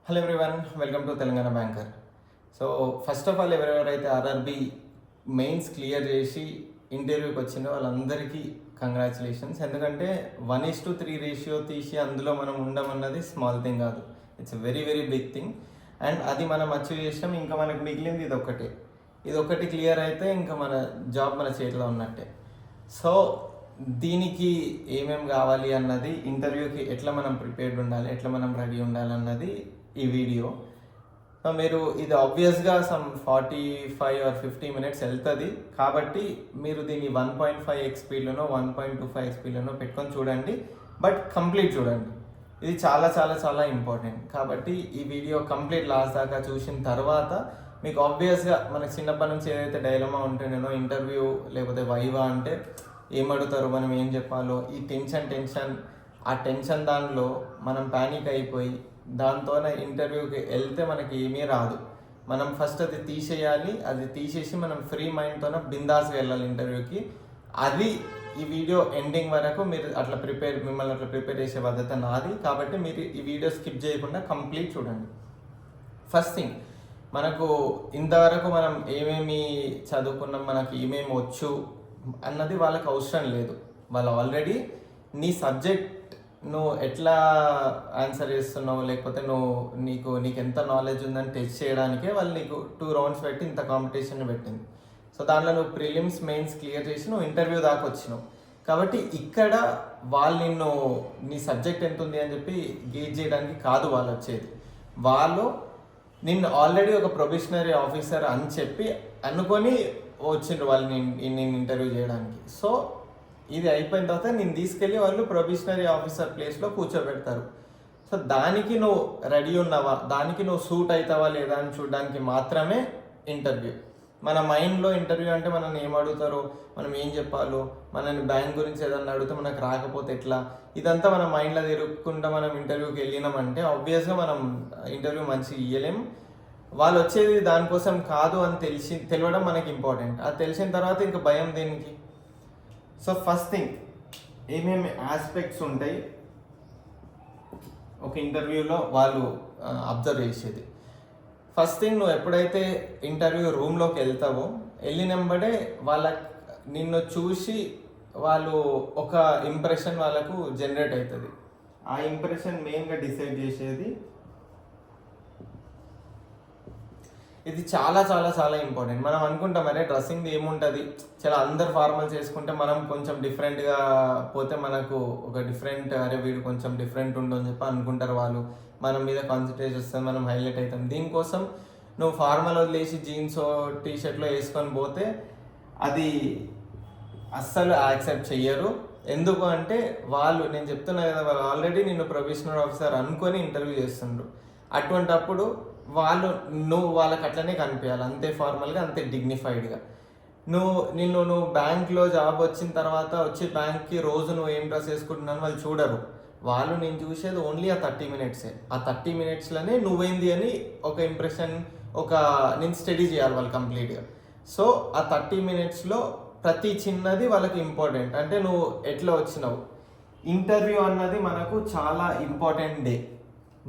Hello everyone, welcome to Telangana banker. So first of all ఎవరెవరైతే RRB mains clear చేసి ఇంటర్వ్యూకి వచ్చిందో వాళ్ళందరికీ కంగ్రాచులేషన్స్. ఎందుకంటే 1:3 రేషియో తీసి అందులో మనం ఉండమన్నది స్మాల్ థింగ్ కాదు, it's very very big thing. And అది మనం అచీవ్ చేసినాం. ఇంకా మనకు మిగిలింది ఇదొక్కటి క్లియర్ అయితే ఇంకా మన జాబ్ మన చేతిలో ఉన్నట్టే. సో దీనికి ఏమేం కావాలి అన్నది, ఇంటర్వ్యూకి ఎట్లా మనం ప్రిపేర్డ్ ఉండాలి, ఎట్లా మనం రెడీ ఉండాలి అన్నది ఈ వీడియో. సో మీరు ఇది ఆబ్వియస్గా సమ్ 45 or 50 minutes వెళ్తుంది. కాబట్టి మీరు దీన్ని 1.5x స్పీడ్లోనో 1.25x స్పీడ్లోనో పెట్టుకొని చూడండి, బట్ కంప్లీట్ చూడండి. ఇది చాలా చాలా చాలా ఇంపార్టెంట్. కాబట్టి ఈ వీడియో కంప్లీట్ లాస్ట్ దాకా చూసిన తర్వాత మీకు ఆబ్వియస్గా మనకు చిన్నప్పటి నుంచి ఏదైతే డైలమా ఉంటుండేనో, ఇంటర్వ్యూ లేకపోతే వైవా అంటే ఏమడుగుతారో, మనం ఏం చెప్పాలో, ఈ ఆ టెన్షన్ దానిలో మనం ప్యానిక్ అయిపోయి దాంతోనే ఇంటర్వ్యూకి వెళ్తే మనకి ఏమీ రాదు. మనం ఫస్ట్ అది తీసేయాలి. అది తీసేసి మనం ఫ్రీ మైండ్తోనే బిందాస్గా వెళ్ళాలి ఇంటర్వ్యూకి. అది ఈ వీడియో ఎండింగ్ వరకు మీరు మిమ్మల్ని అట్లా ప్రిపేర్ చేసే బాధ్యత నాది. కాబట్టి మీరు ఈ వీడియో స్కిప్ చేయకుండా కంప్లీట్ చూడండి. ఫస్ట్ థింగ్, మనకు ఇంతవరకు మనం ఏమేమి చదువుకున్నాం, మనకి ఏమేమి వచ్చు అన్నది వాళ్ళకి అవసరం లేదు. వాళ్ళు ఆల్రెడీ నీ సబ్జెక్ట్ నువ్వు ఎట్లా ఆన్సర్ చేస్తున్నావు, లేకపోతే నీకు ఎంత నాలెడ్జ్ ఉందని టెస్ట్ చేయడానికే వాళ్ళు నీకు 2 rounds పెట్టి ఇంత కాంపిటీషన్ పెట్టింది. సో దాంట్లో నువ్వు ప్రిలిమ్స్ మెయిన్స్ క్లియర్ చేసి నువ్వు ఇంటర్వ్యూ దాకా వచ్చినావు. కాబట్టి ఇక్కడ వాళ్ళు నీ సబ్జెక్ట్ ఎంత ఉంది అని చెప్పి గేజ్ చేయడానికి కాదు వాళ్ళు వచ్చేది. వాళ్ళు నిన్ను ఆల్రెడీ ఒక ప్రొబేషనరీ ఆఫీసర్ అని చెప్పి అనుకొని వచ్చిండ్రు వాళ్ళు నేను ఇంటర్వ్యూ చేయడానికి. సో ఇది అయిపోయిన తర్వాత నేను తీసుకెళ్ళి వాళ్ళు ప్రొబేషనరీ ఆఫీసర్ ప్లేస్లో కూర్చోబెడతారు. సో దానికి నువ్వు రెడీ ఉన్నావా, దానికి నువ్వు సూట్ అవుతావా లేదా అని చూడడానికి మాత్రమే ఇంటర్వ్యూ. మన మైండ్లో ఇంటర్వ్యూ అంటే మనల్ని ఏం అడుగుతారో, మనం ఏం చెప్పాలో, మనల్ని బ్యాంక్ గురించి ఏదన్నా అడిగితే మనకు రాకపోతే ఎట్లా, ఇదంతా మన మైండ్లో తిరుగుకుంటా మనం ఇంటర్వ్యూకి వెళ్ళినామంటే ఆబ్వియస్గా మనం ఇంటర్వ్యూ మంచిగా ఇవ్వలేం. వాళ్ళు వచ్చేది దానికోసం కాదు అని తెలియడం మనకి ఇంపార్టెంట్. అది తెలిసిన తర్వాత ఇంకా భయం దేనికి. సో ఫస్ట్ థింగ్, ఏమేమి ఆస్పెక్ట్స్ ఉంటాయి ఒక ఇంటర్వ్యూలో వాళ్ళు అబ్జర్వ్ చేసేది. ఫస్ట్ థింగ్, నువ్వు ఎప్పుడైతే ఇంటర్వ్యూ రూమ్లోకి వెళ్తావో వెళ్ళినంబడే నిన్ను చూసి వాళ్ళు ఒక ఇంప్రెషన్ వాళ్ళకు జనరేట్ అవుతుంది. ఆ ఇంప్రెషన్ మెయిన్గా డిసైడ్ చేసేది ఇది చాలా చాలా చాలా ఇంపార్టెంట్. మనం అనుకుంటాం అరే డ్రెస్సింగ్ ఏముంటుంది, చాలా అందరు ఫార్మల్స్ వేసుకుంటే మనం కొంచెం డిఫరెంట్గా పోతే మనకు ఒక డిఫరెంట్, అరే వీడు కొంచెం డిఫరెంట్ ఉండని చెప్పి అనుకుంటారు వాళ్ళు. మన మీద కాన్సన్ట్రేట్ వస్తుంది, మనం హైలైట్ అవుతాం. దీనికోసం నువ్వు ఫార్మల్ వదిలేసి జీన్స్ టీషర్ట్లో వేసుకొని పోతే అది అస్సలు యాక్సెప్ట్ చెయ్యరు. ఎందుకు అంటే నేను చెప్తున్నా కదా, వాళ్ళు ఆల్రెడీ నిన్ను ప్రొబేషనరీ ఆఫీసర్ అనుకొని ఇంటర్వ్యూ చేస్తుండ్రు. అటువంటప్పుడు నువ్వు వాళ్ళకి అట్లనే కనిపించాలి, అంతే ఫార్మల్గా, అంతే డిగ్నిఫైడ్గా. నువ్వు బ్యాంక్లో జాబ్ వచ్చిన తర్వాత వచ్చి బ్యాంక్కి రోజు నువ్వు ఏం డ్రెస్ వేసుకుంటున్నాను వాళ్ళు చూడరు. వాళ్ళు నేను చూసేది ఓన్లీ ఆ 30 minutes. ఆ 30 minutesలోనే నువ్వేంది అని ఒక ఇంప్రెషన్, నేను స్టడీ చేయాలి వాళ్ళు కంప్లీట్గా. సో ఆ 30 minutesలో ప్రతి చిన్నది వాళ్ళకి ఇంపార్టెంట్. అంటే నువ్వు ఎట్లా వచ్చినావు, ఇంటర్వ్యూ అన్నది మనకు చాలా ఇంపార్టెంట్ డే.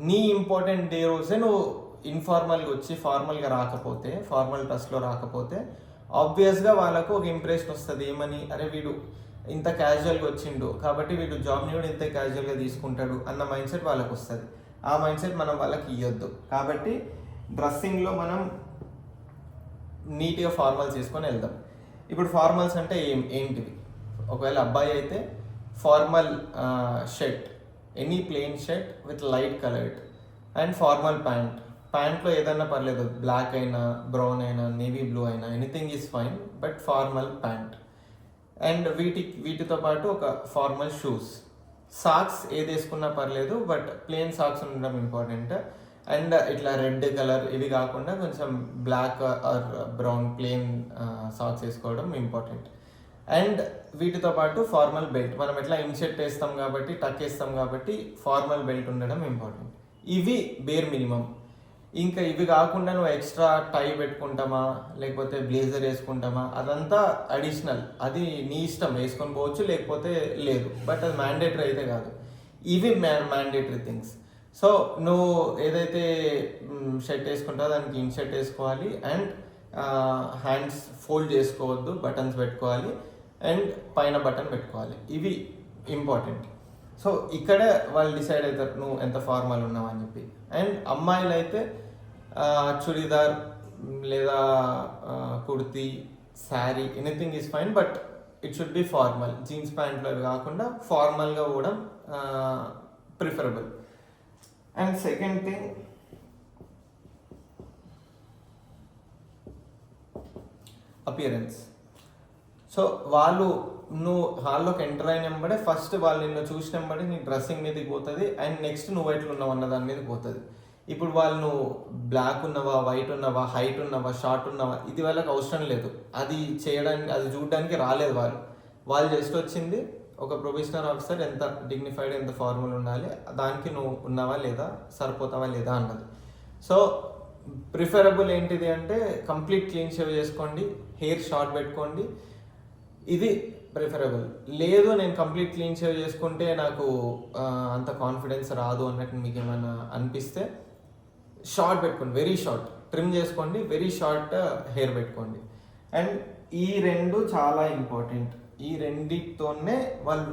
నీ ఇంపార్టెంట్ డే రోజే నువ్వు ఇన్ఫార్మల్గా వచ్చి ఫార్మల్గా రాకపోతే, ఫార్మల్ డ్రెస్లో రాకపోతే ఆబ్వియస్గా వాళ్ళకు ఒక ఇంప్రెషన్ వస్తుంది. ఏమని, అరే వీడు ఇంత క్యాజువల్గా వచ్చిండు కాబట్టి వీడు జాబ్ని కూడా ఇంత క్యాజువల్గా తీసుకుంటాడు అన్న మైండ్ సెట్ వాళ్ళకు వస్తుంది. ఆ మైండ్ సెట్ మనం వాళ్ళకి ఇవ్వద్దు. కాబట్టి డ్రెస్సింగ్లో మనం నీట్గా ఫార్మల్స్ తీసుకొని వెళ్దాం. ఇప్పుడు ఫార్మల్స్ అంటే ఏంటివి? ఒకవేళ అబ్బాయి అయితే formal shirt, any plain shirt with light coloured, and formal ప్యాంట్లో ఏదైనా పర్లేదు, బ్లాక్ అయినా, బ్రౌన్ అయినా, నేవీ బ్లూ అయినా, anything is fine, but formal pant. And వీటితో పాటు ఒక ఫార్మల్ షూస్. సాక్స్ ఏది వేసుకున్నా పర్లేదు, బట్ ప్లెయిన్ సాక్స్ ఉండడం ఇంపార్టెంట్. అండ్ ఇట్లా రెడ్ కలర్ ఇవి కాకుండా కొంచెం black or brown plain socks వేసుకోవడం ఇంపార్టెంట్. అండ్ వీటితో పాటు ఫార్మల్ బెల్ట్. మనం ఎట్లా ఇన్షర్ట్ వేస్తాం కాబట్టి, టక్ వేస్తాం కాబట్టి ఫార్మల్ బెల్ట్ ఉండడం ఇంపార్టెంట్. ఇవి బేర్ మినిమం. ఇంకా ఇవి కాకుండా నువ్వు ఎక్స్ట్రా టై పెట్టుకుంటామా, లేకపోతే బ్లేజర్ వేసుకుంటామా, అదంతా అడిషనల్. అది నీ ఇష్టం, వేసుకొని పోవచ్చు లేకపోతే లేదు, బట్ అది మ్యాండేటరీ అయితే కాదు. ఇవి మ్యాండేటరీ థింగ్స్. సో నువ్వు ఏదైతే షర్ట్ వేసుకుంటావో దానికి ఇన్ షర్ట్ వేసుకోవాలి, అండ్ హ్యాండ్స్ ఫోల్డ్ చేసుకోవద్దు, బటన్స్ పెట్టుకోవాలి, అండ్ పైన బటన్ పెట్టుకోవాలి. ఇవి ఇంపార్టెంట్. సో ఇక్కడ వాళ్ళు డిసైడ్ అవుతారు నువ్వు ఎంత ఫార్మల్ ఉన్నావు అని చెప్పి. అండ్ అమ్మాయిలు అయితే చుడిదార్ లేదా kurti, sari, anything is fine, but it should be formal. Jeans ప్యాంట్లు అవి కాకుండా ఫార్మల్గా కూడా preferable. And second thing, appearance. So వాళ్ళు నువ్వు హాల్లోకి ఎంటర్ అయినంబడే ఫస్ట్ వాళ్ళు నిన్ను చూసినంబడే నీ డ్రెస్సింగ్ మీదకి పోతుంది, అండ్ నెక్స్ట్ నువ్వు ఎట్లా ఉన్నావు అన్న దాని మీద పోతుంది. ఇప్పుడు వాళ్ళు నువ్వు బ్లాక్ ఉన్నవా, వైట్ ఉన్నవా, హైట్ ఉన్నవా, షార్ట్ ఉన్నవా, ఇది వాళ్ళకి అవసరం లేదు. అది చేయడానికి, అది చూడడానికి రాలేదు వాళ్ళు జస్ట్ వచ్చింది ఒక ప్రొఫెషనల్ ఆఫీసర్ ఎంత డిగ్నిఫైడ్, ఎంత ఫార్మల్ ఉండాలి, దానికి నువ్వు ఉన్నావా లేదా, సరిపోతావా లేదా అన్నది. సో ప్రిఫరబుల్ ఏంటిది అంటే కంప్లీట్ క్లీన్ షేవ్ చేసుకోండి, హెయిర్ షార్ట్ పెట్టుకోండి, ఇది ప్రిఫరబుల్. లేదు నేను కంప్లీట్ క్లీన్ షేవ్ చేసుకుంటే నాకు అంత కాన్ఫిడెన్స్ రాదు అన్నట్టు మీకు ఏమైనా అనిపిస్తే షార్ట్ పెట్టుకోండి, వెరీ షార్ట్ ట్రిమ్ చేసుకోండి, వెరీ షార్ట్ హెయిర్ పెట్టుకోండి. అండ్ ఈ రెండు చాలా ఇంపార్టెంట్. ఈ రెండితోనే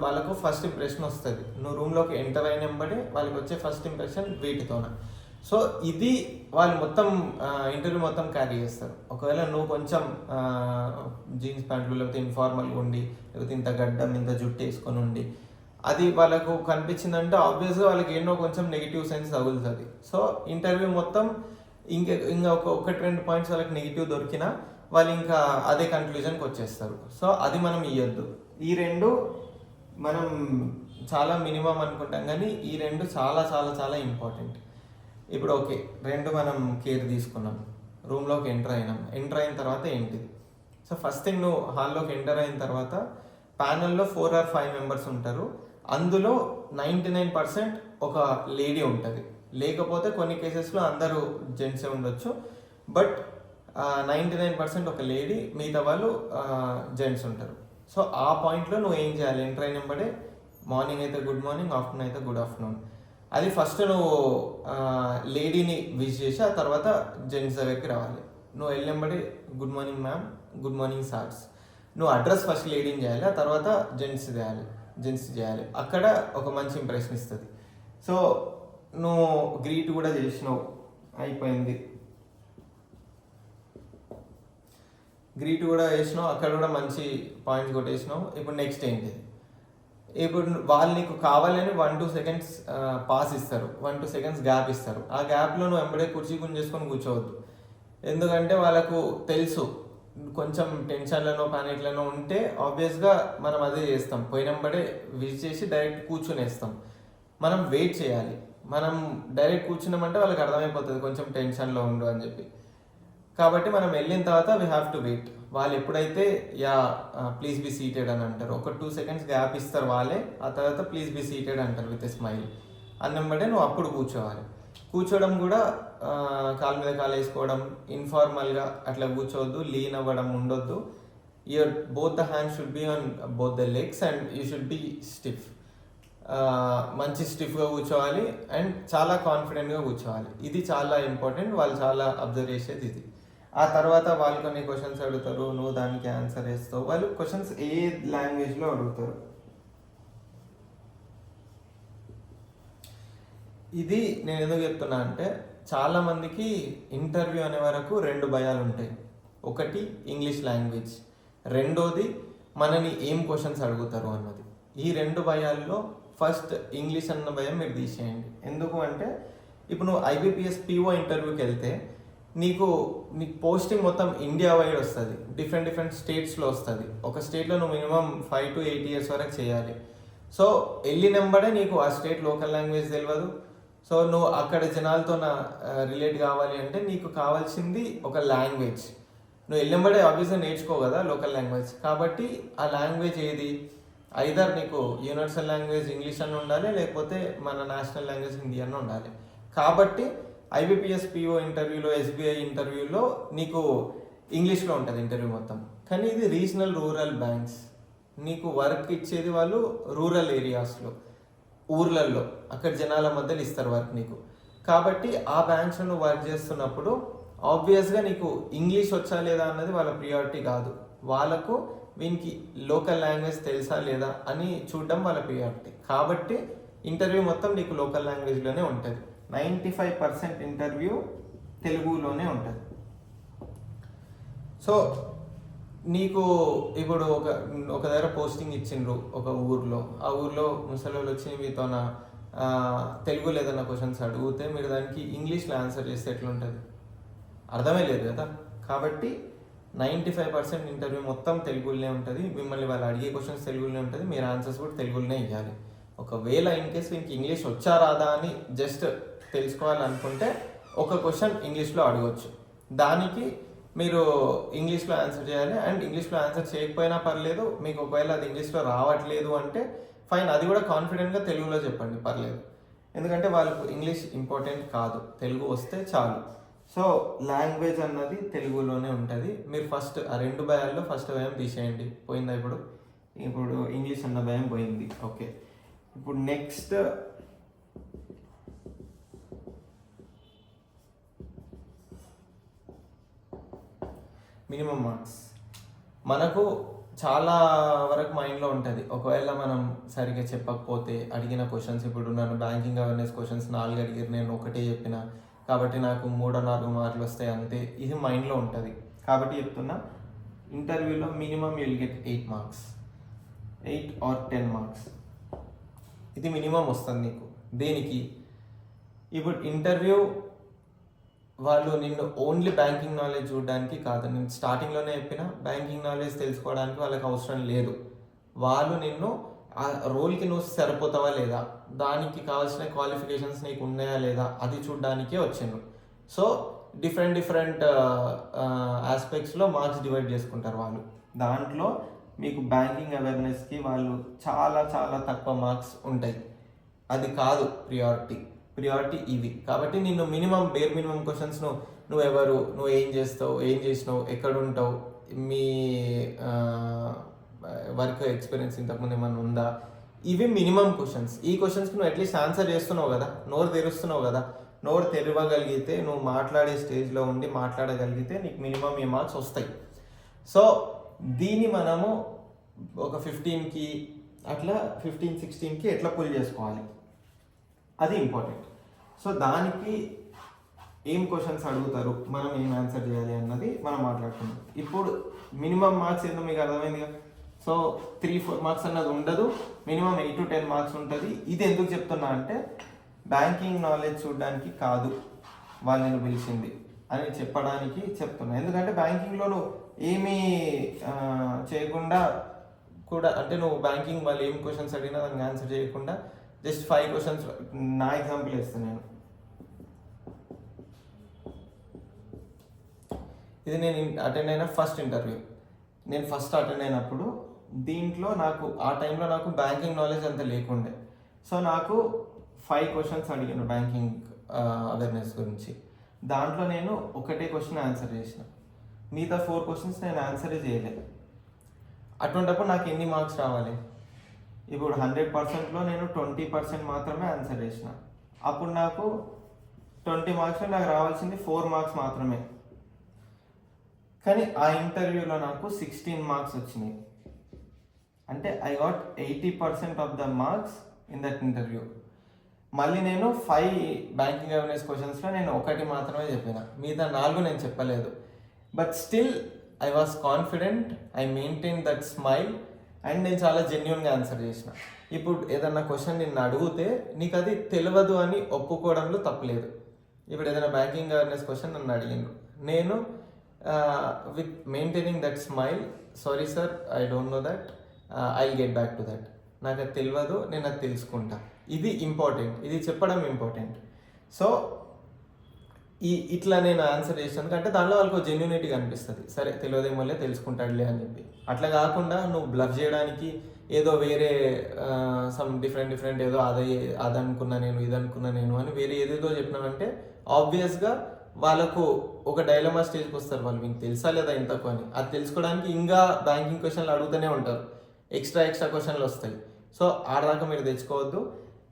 వాళ్ళకు ఫస్ట్ ఇంప్రెషన్ వస్తుంది. నువ్వు రూమ్లోకి ఎంటర్ అయినంబడే వాళ్ళకి వచ్చే ఫస్ట్ ఇంప్రెషన్ వీటితోనే. సో ఇది వాళ్ళు మొత్తం ఇంటర్వ్యూ మొత్తం క్యారీ చేస్తారు. ఒకవేళ నువ్వు కొంచెం జీన్స్ ప్యాంట్లు లేకపోతే ఇన్ఫార్మల్గా ఉండి, లేకపోతే ఇంత గడ్డం ఇంత జుట్టు వేసుకొని ఉండి అది వాళ్ళకు కనిపించిందంటే ఆబ్వియస్గా వాళ్ళకి ఎన్నో కొంచెం నెగిటివ్ సెన్స్ తగులుతుంది. సో ఇంటర్వ్యూ మొత్తం ఇంకా ఒకటి రెండు పాయింట్స్ వాళ్ళకి నెగిటివ్ దొరికినా వాళ్ళు ఇంకా అదే కన్క్లూజన్కి వచ్చేస్తారు. సో అది మనం ఇవ్వద్దు. ఈ రెండు మనం చాలా మినిమం అనుకుంటాం, కానీ ఈ రెండు చాలా చాలా చాలా ఇంపార్టెంట్. ఇప్పుడు ఓకే, రెండు మనం కేర్ తీసుకున్నాం, రూమ్లోకి ఎంటర్ అయిన తర్వాత ఏంటిది? సో ఫస్ట్ థింగ్, నువ్వు హాల్లోకి ఎంటర్ అయిన తర్వాత ప్యానల్లో 4 or 5 మెంబర్స్ ఉంటారు. అందులో 99% ఒక లేడీ ఉంటుంది, లేకపోతే కొన్ని కేసెస్లో అందరూ జెంట్సే ఉండొచ్చు, బట్ 99% ఒక లేడీ, మిగతా వాళ్ళు జెంట్స్ ఉంటారు. సో ఆ పాయింట్లో నువ్వు ఏం చేయాలి? ఎంటర్ అయినంబడే మార్నింగ్ అయితే గుడ్ మార్నింగ్, ఆఫ్టర్నూన్ అయితే గుడ్ ఆఫ్టర్నూన్. అది ఫస్ట్ నువ్వు లేడీని విష్ చేసి ఆ తర్వాత జెంట్స్ దగ్గరికి రావాలి. నువ్వు వెళ్ళినంబడి good morning ma'am, good morning sirs. నువ్వు అడ్రస్ ఫస్ట్ లేడీని చేయాలి, ఆ తర్వాత జెంట్స్ చేయాలి. అక్కడ ఒక మంచి ఇంప్రెషన్ ఇస్తుంది. సో నువ్వు గ్రీట్ కూడా చేసినావు, అయిపోయింది. అక్కడ కూడా మంచి పాయింట్స్ కొట్టేసినావు. ఇప్పుడు నెక్స్ట్ ఏంటి? ఇప్పుడు వాళ్ళు నీకు కావాలని 1-2 seconds పాస్ ఇస్తారు, 1-2 seconds గ్యాప్ ఇస్తారు. ఆ గ్యాప్లో నువ్వు వెంబడే కుర్చీ గుంజేసుకొని కూర్చోవద్దు. ఎందుకంటే వాళ్ళకు తెలుసు కొంచెం టెన్షన్లను పానిక్లను ఉంటే ఆబ్వియస్గా మనం అదే చేస్తాం, పోయినంబడే విజిట్ చేసి డైరెక్ట్ కూర్చునేస్తాం. మనం వెయిట్ చేయాలి. మనం డైరెక్ట్ కూర్చున్నామంటే వాళ్ళకి అర్థమైపోతుంది కొంచెం టెన్షన్లో ఉండు అని చెప్పి. కాబట్టి మనం వెళ్ళిన తర్వాత వీ హ్యావ్ టు వెయిట్. వాళ్ళు ఎప్పుడైతే ప్లీజ్ బీ సీటెడ్ అని అంటారు, ఒక 2 seconds గ్యాప్ ఇస్తారు వాళ్ళే, ఆ తర్వాత ప్లీజ్ బీ సీటెడ్ అంటారు విత్ ఎ స్మైల్. అన్నంబడే నువ్వు అప్పుడు కూర్చోవాలి. కూర్చోవడం కూడా కాళ్ళ మీద కాలు వేసుకోవడం, ఇన్ఫార్మల్గా అట్లా కూర్చోవద్దు, లీన్ అవ్వడం ఉండొద్దు. Your both the hands should be on both the legs and you should be stiff. మంచి స్టిఫ్గా కూర్చోవాలి అండ్ చాలా కాన్ఫిడెంట్గా కూర్చోవాలి. ఇది చాలా ఇంపార్టెంట్. వాళ్ళు చాలా అబ్జర్వ్ చేసేది ఇది. ఆ తర్వాత వాళ్ళు కొన్ని క్వశ్చన్స్ అడుగుతారు, నువ్వు దానికి ఆన్సర్ వేస్తావు. వాళ్ళు క్వశ్చన్స్ ఏ లాంగ్వేజ్లో అడుగుతారు. ఇది నేను ఎందుకు చెప్తున్నా అంటే, చాలామందికి ఇంటర్వ్యూ అనే వరకు 2 భయాలు ఉంటాయి. ఒకటి ఇంగ్లీష్ లాంగ్వేజ్, రెండోది మనని ఏం క్వశ్చన్స్ అడుగుతారు అన్నది. ఈ 2 భయాల్లో ఫస్ట్ ఇంగ్లీష్ అన్న భయం మీరు తీసేయండి. ఎందుకు అంటే, ఇప్పుడు నువ్వు IBPS PO ఇంటర్వ్యూకి వెళ్తే నీకు పోస్టింగ్ మొత్తం ఇండియా వైడ్ వస్తుంది, డిఫరెంట్ స్టేట్స్లో వస్తుంది. ఒక స్టేట్లో నువ్వు మినిమం 5 to 8 years వరకు చేయాలి. సో వెళ్ళినంబడే నీకు ఆ స్టేట్ లోకల్ లాంగ్వేజ్ తెలియదు. సో నువ్వు అక్కడ జనాలతో రిలేట్ కావాలి అంటే నీకు కావాల్సింది ఒక లాంగ్వేజ్. నువ్వు వెళ్ళినంబడే ఆబ్వియస్గా నేర్చుకో కదా లోకల్ లాంగ్వేజ్. కాబట్టి ఆ లాంగ్వేజ్ ఏది? ఐదర్ నీకు యూనివర్సల్ లాంగ్వేజ్ ఇంగ్లీష్ అని ఉండాలి, లేకపోతే మన నేషనల్ లాంగ్వేజ్ హిందీ అని ఉండాలి. కాబట్టి IBPS PO ఇంటర్వ్యూలో, SBI ఇంటర్వ్యూలో నీకు ఇంగ్లీష్లో ఉంటుంది ఇంటర్వ్యూ మొత్తం. కానీ ఇది రీజనల్ రూరల్ బ్యాంక్స్, నీకు వర్క్ ఇచ్చేది వాళ్ళు రూరల్ ఏరియాస్లో. ఊర్లలో అక్కడ జనాల మధ్యలో ఇస్తారు వర్క్ నీకు. కాబట్టి ఆ బ్రాంచ్లో నువ్వు వర్క్ చేస్తున్నప్పుడు ఆబ్వియస్గా నీకు ఇంగ్లీష్ వచ్చా లేదా అన్నది వాళ్ళ ప్రియారిటీ కాదు. వాళ్ళకు వీనికి లోకల్ లాంగ్వేజ్ తెలుసా లేదా అని చూడడం వాళ్ళ ప్రియారిటీ. కాబట్టి ఇంటర్వ్యూ మొత్తం నీకు లోకల్ లాంగ్వేజ్లోనే ఉంటుంది. 95% ఇంటర్వ్యూ తెలుగులోనే ఉంటుంది. సో నీకు ఇప్పుడు ఒక దగ్గర పోస్టింగ్ ఇచ్చిండ్రు ఒక ఊర్లో, ఆ ఊర్లో ముసలోళ్ళు వచ్చి మీతో తెలుగులో ఏదైనా క్వశ్చన్స్ అడిగితే మీరు దానికి ఇంగ్లీష్లో ఆన్సర్ చేస్తే ఎట్లుంటుంది? అర్థమే లేదు కదా. కాబట్టి 95% ఇంటర్వ్యూ మొత్తం తెలుగులోనే ఉంటుంది. మిమ్మల్ని వాళ్ళు అడిగే క్వశ్చన్స్ తెలుగులోనే ఉంటుంది, మీరు ఆన్సర్స్ కూడా తెలుగులోనే ఇవ్వాలి. ఒకవేళ ఇన్ కేస్ మీకు ఇంగ్లీష్ వచ్చా రాదా అని జస్ట్ తెలుసుకోవాలనుకుంటే ఒక క్వశ్చన్ ఇంగ్లీష్లో అడగవచ్చు. దానికి మీరు ఇంగ్లీష్లో ఆన్సర్ చేయాలి. అండ్ ఇంగ్లీష్లో ఆన్సర్ చేయకపోయినా పర్లేదు, మీకు ఒకవేళ అది ఇంగ్లీష్లో రావట్లేదు అంటే ఫైన్, అది కూడా కాన్ఫిడెంట్గా తెలుగులో చెప్పండి, పర్లేదు. ఎందుకంటే వాళ్ళకు ఇంగ్లీష్ ఇంపార్టెంట్ కాదు, తెలుగు వస్తే చాలు. సో లాంగ్వేజ్ అన్నది తెలుగులోనే ఉంటుంది. మీరు ఫస్ట్ ఆ 2 భయాల్లో ఫస్ట్ భయం తీసేయండి. పోయిందా? ఇప్పుడు ఇంగ్లీష్ అన్న భయం పోయింది. ఓకే, ఇప్పుడు నెక్స్ట్ మినిమం మార్క్స్. మనకు చాలా వరకు మైండ్లో ఉంటుంది, ఒకవేళ మనం సరిగ్గా చెప్పకపోతే అడిగిన క్వశ్చన్స్, ఇప్పుడు నన్ను బ్యాంకింగ్ అవేర్నెస్ క్వశ్చన్స్ 4 అడిగారు, నేను ఒకటే చెప్పిన కాబట్టి నాకు 3-4 మార్కులు వస్తాయి అంతే, ఇది మైండ్లో ఉంటుంది. కాబట్టి చెప్తున్నా, ఇంటర్వ్యూలో minimum you will get 8 marks, 8 or 10 marks. ఇది మినిమం వస్తుంది నీకు. దేనికి? ఇప్పుడు ఇంటర్వ్యూ వాళ్ళు నిన్ను ఓన్లీ బ్యాంకింగ్ నాలెడ్జ్ చూడడానికి కాదు. నేను స్టార్టింగ్లోనే చెప్పిన, బ్యాంకింగ్ నాలెడ్జ్ తెలుసుకోవడానికి వాళ్ళకి అవసరం లేదు. వాళ్ళు నిన్ను ఆ రోల్కి నువ్వు సరిపోతావా లేదా, దానికి కావాల్సిన క్వాలిఫికేషన్స్ నీకు ఉన్నాయా లేదా, అది చూడడానికే వచ్చిండ్రు. సో డిఫరెంట్ ఆస్పెక్ట్స్లో మార్క్స్ డివైడ్ చేసుకుంటారు వాళ్ళు. దాంట్లో మీకు బ్యాంకింగ్ అవేర్నెస్కి వాళ్ళు చాలా చాలా తక్కువ మార్క్స్ ఉంటాయి. అది కాదు ప్రియారిటీ ఇవి. కాబట్టి నిన్ను బేర్ మినిమం క్వశ్చన్స్, నువ్వు ఎవరు, నువ్వు ఏం చేసినావు, ఎక్కడుంటావు, మీ వర్క్ ఎక్స్పీరియన్స్ ఇంతకుముందు ఏమన్నా ఉందా, ఇవి మినిమం క్వశ్చన్స్. ఈ క్వశ్చన్స్కి నువ్వు అట్లీస్ట్ ఆన్సర్ చేస్తున్నావు కదా, నోరు తెరుస్తున్నావు కదా. నోరు తెరవగలిగితే, నువ్వు మాట్లాడే స్టేజ్లో ఉండి మాట్లాడగలిగితే నీకు మినిమం ఈ మార్క్స్ వస్తాయి. సో దీన్ని మనము ఒక 15కి అట్లా 15-16కి ఎట్లా పుల్ చేసుకోవాలి, అది ఇంపార్టెంట్. సో దానికి ఏం క్వశ్చన్స్ అడుగుతారు, మనం ఏం ఆన్సర్ చేయాలి అన్నది మనం మాట్లాడుకుందాం. ఇప్పుడు మినిమం మార్క్స్ ఏందో మీకు అర్థమైందిగా. సో 3-4 మార్క్స్ అన్నది ఉండదు, మినిమం 8-10 మార్క్స్ ఉంటుంది. ఇది ఎందుకు చెప్తున్నా అంటే, బ్యాంకింగ్ నాలెడ్జ్ చూడడానికి కాదు వాళ్ళు నేను పిలిచింది అని చెప్పడానికి చెప్తున్నా. ఎందుకంటే బ్యాంకింగ్లో నువ్వు ఏమీ చేయకుండా కూడా, అంటే నువ్వు బ్యాంకింగ్ వాళ్ళు ఏం క్వశ్చన్స్ అడిగినా దానికి ఆన్సర్ చేయకుండా జస్ట్ 5 క్వశ్చన్స్, నా ఎగ్జాంపుల్ ఇస్తాను నేను. ఇది నేను అటెండ్ అయిన ఫస్ట్ ఇంటర్వ్యూ. నేను ఫస్ట్ అటెండ్ అయినప్పుడు దీంట్లో నాకు ఆ టైంలో నాకు బ్యాంకింగ్ నాలెడ్జ్ అంత లేకుండే. సో నాకు 5 క్వశ్చన్స్ అడిగాను బ్యాంకింగ్ అవేర్నెస్ గురించి. దాంట్లో నేను ఒకటే క్వశ్చన్ ఆన్సర్ చేసిన, మిగతా 4 క్వశ్చన్స్ నేను ఆన్సరే చేయలేదు. అటువంటిప్పుడు నాకు ఎన్ని మార్క్స్ రావాలి? ఇప్పుడు 100%లో నేను 20% మాత్రమే ఆన్సర్ చేసిన. అప్పుడు నాకు 20 మార్క్స్లో నాకు రావాల్సింది 4 మార్క్స్ మాత్రమే. కానీ ఆ ఇంటర్వ్యూలో నాకు 16 మార్క్స్ వచ్చినాయి. అంటే I got 80% of the marks in that interview. మళ్ళీ నేను 5 బ్యాంకింగ్ అవేర్నెస్ క్వశ్చన్స్లో నేను 1 మాత్రమే చెప్పిన, మిగతా 4 నేను చెప్పలేదు. But still I was confident, I maintain that smile, and నేను చాలా జెన్యున్గా ఆన్సర్ చేసిన. ఇప్పుడు ఏదన్నా క్వశ్చన్ నిన్ను అడిగితే నీకు అది తెలియదు అని ఒప్పుకోవడంలో తప్పలేదు. ఇప్పుడు ఏదైనా బ్యాంకింగ్ అవేర్నెస్ క్వశ్చన్ నన్ను అడిగిండు, నేను with maintaining that smile, sorry sir I don't know that, I will get back to that, నాకు అది తెలియదు, నేను అది తెలుసుకుంటా. ఇది ఇంపార్టెంట్, ఇది చెప్పడం ఇంపార్టెంట్. సో ఇట్లా నేను ఆన్సర్ చేసాను అంటే దానిలో వాళ్ళకు జెన్యూనిటీ కనిపిస్తుంది. సరే తెలియదేమో తెలుసుకుంటాడులే అని చెప్పి. అట్లా కాకుండా నువ్వు బ్లఫ్ చేయడానికి ఏదో వేరే సమ్ డిఫరెంట్ ఏదో అది అనుకున్నా నేను, ఇది అనుకున్నా నేను అని వేరే ఏదేదో చెప్పినామంటే ఆబ్వియస్గా వాళ్ళకు ఒక డైలమా స్టేజ్కి వస్తారు. వాళ్ళు మీకు తెలుసా లేదా ఇంతకు అని, అది తెలుసుకోవడానికి ఇంకా బ్యాంకింగ్ క్వశ్చన్లు అడుగుతూనే ఉంటారు, ఎక్స్ట్రా క్వశ్చన్లు వస్తాయి. సో ఆడదాకా మీరు తెచ్చుకోవద్దు.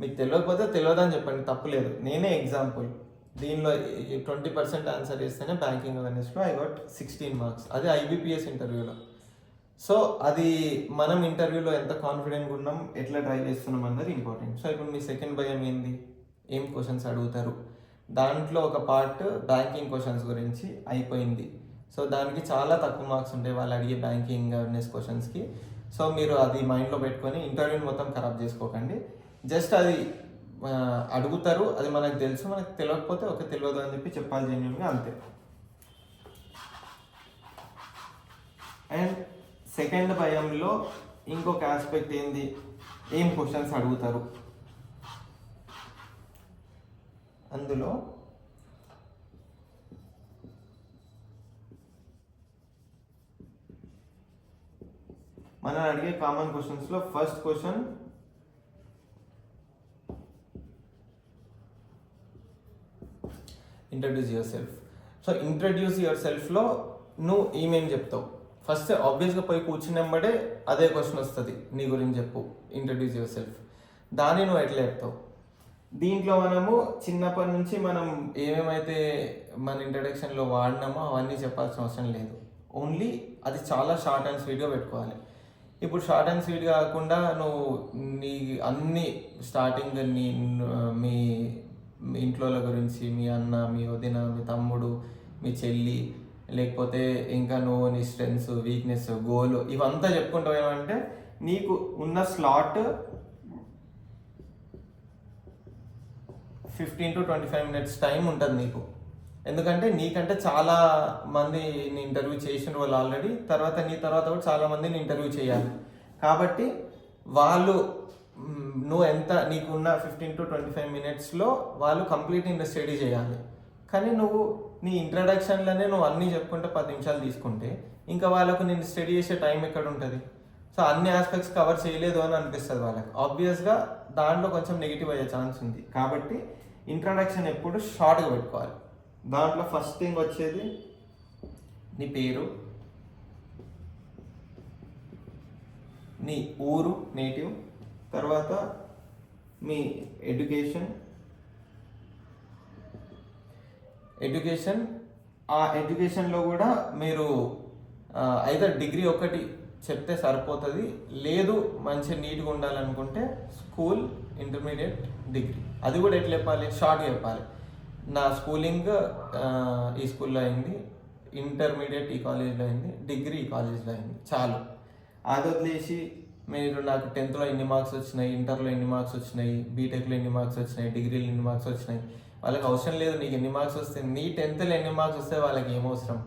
మీకు తెలియకపోతే తెలియదని చెప్పండి, తప్పులేదు. నేనే ఎగ్జాంపుల్, దీనిలో 20% ఆన్సర్ చేస్తేనే బ్యాంకింగ్ అవేర్నెస్లో ఐ గాట్ 16 మార్క్స్, అది IBPS ఇంటర్వ్యూలో. సో అది మనం ఇంటర్వ్యూలో ఎంత కాన్ఫిడెంట్గా ఉన్నాం, ఎట్లా ట్రై చేస్తున్నాం అన్నది ఇంపార్టెంట్. సో ఇప్పుడు మీ సెకండ్ భయం ఏంది, ఏం క్వశ్చన్స్ అడుగుతారు, దాంట్లో ఒక పార్ట్ బ్యాంకింగ్ క్వశ్చన్స్ గురించి అయిపోయింది. సో దానికి చాలా తక్కువ మార్క్స్ ఉంటాయి వాళ్ళు అడిగే బ్యాంకింగ్ అవేర్నెస్ క్వశ్చన్స్కి. సో మీరు అది మైండ్లో పెట్టుకొని ఇంటర్వ్యూని మొత్తం ఖరాబ్ చేసుకోకండి. జస్ట్ అది అడుగుతారు, అది మనకు తెలుసు, మనకు తెలియకపోతే ఒక తెలియదు అని చెప్పి చెప్పాలి జెన్యున్గా, అంతే. అండ్ సెకండ్ భయంలో ఇంకొక ఆస్పెక్ట్ ఏంది, ఏం క్వశ్చన్స్ అడుగుతారు. అందులో మనం అడిగే కామన్ క్వశ్చన్స్లో first question introduce yourself. So introduce your సెల్ఫ్లో నువ్వు ఏమేమి చెప్తావు, ఫస్ట్ ఆబ్వియస్గా పోయి కూర్చున్నప్పుడే అదే క్వశ్చన్ వస్తుంది, నీ గురించి చెప్పు, ఇంట్రడ్యూస్ యువర్ సెల్ఫ్. దాన్ని నువ్వు ఎట్లా చెప్తావు. దీంట్లో మనము చిన్నప్పటి నుంచి మనం ఏమేమైతే మన ఇంట్రడక్షన్లో వాడినామో అవన్నీ చెప్పాల్సిన అవసరం లేదు. ఓన్లీ అది చాలా షార్ట్ అండ్ స్వీట్గా పెట్టుకోవాలి. ఇప్పుడు షార్ట్ అండ్ స్వీట్ కాకుండా నువ్వు నీ అన్ని స్టార్టింగ్ మీ ఇంట్లో గురించి, మీ అన్న, మీ వదిన, మీ తమ్ముడు, మీ చెల్లి, లేకపోతే ఇంకా నువ్వు నీ స్ట్రెంగ్స్, వీక్నెస్, గోల్, ఇవంతా చెప్పుకుంటావు. ఏమంటే నీకు ఉన్న స్లాట్ 15 to 25 minutes టైం ఉంటుంది నీకు. ఎందుకంటే నీకంటే చాలా మందిని ఇంటర్వ్యూ చేసిన వాళ్ళు ఆల్రెడీ, తర్వాత నీ తర్వాత కూడా చాలా మందిని ఇంటర్వ్యూ చేయాలి. కాబట్టి వాళ్ళు నువ్వు ఎంత నీకున్న 15 to 25 minutesలో వాళ్ళు కంప్లీట్ స్టడీ చేయాలి. కానీ నువ్వు నీ ఇంట్రడక్షన్లోనే నువ్వు అన్నీ చెప్పుకుంటే 10 నిమిషాలు తీసుకుంటే ఇంకా వాళ్ళకు నేను స్టడీ చేసే టైం ఎక్కడ ఉంటుంది. సో అన్ని ఆస్పెక్ట్స్ కవర్ చేయలేదు అని అనిపిస్తుంది వాళ్ళకి. ఆబ్వియస్గా దాంట్లో కొంచెం నెగిటివ్ అయ్యే ఛాన్స్ ఉంది. కాబట్టి ఇంట్రడక్షన్ ఎప్పుడు షార్ట్గా పెట్టుకోవాలి. దాంట్లో ఫస్ట్ థింగ్ వచ్చేది నీ పేరు, నీ ఊరు నేటివ్, తర్వాత మీ ఎడ్యుకేషన్. ఆ ఎడ్యుకేషన్లో కూడా మీరు ఐదర్ డిగ్రీ ఒకటి చెప్తే సరిపోతుంది, లేదు మంచిగా నీట్గా ఉండాలనుకుంటే స్కూల్, ఇంటర్మీడియట్, డిగ్రీ. అది కూడా ఎట్లా చెప్పాలి, షార్ట్గా చెప్పాలి. నా స్కూలింగ్ ఈ స్కూల్లో అయింది, ఇంటర్మీడియట్ ఈ కాలేజ్లో అయింది, డిగ్రీ ఈ కాలేజ్లో అయింది, చాలు. అది వదిలేసి మీరు నాకు 10th ఎన్ని మార్క్స్ వచ్చినాయి, ఇంటర్లో ఎన్ని మార్క్స్ వచ్చినాయి, బీటెక్లో ఎన్ని మార్క్స్ వచ్చినాయి, డిగ్రీలో ఎన్ని మార్క్స్ వచ్చినాయి, వాళ్ళకి అవసరం లేదు. నీకు ఎన్ని మార్క్స్ వస్తాయి, నీ 10th ఎన్ని మార్క్స్ వస్తే వాళ్ళకి ఏమవసరం.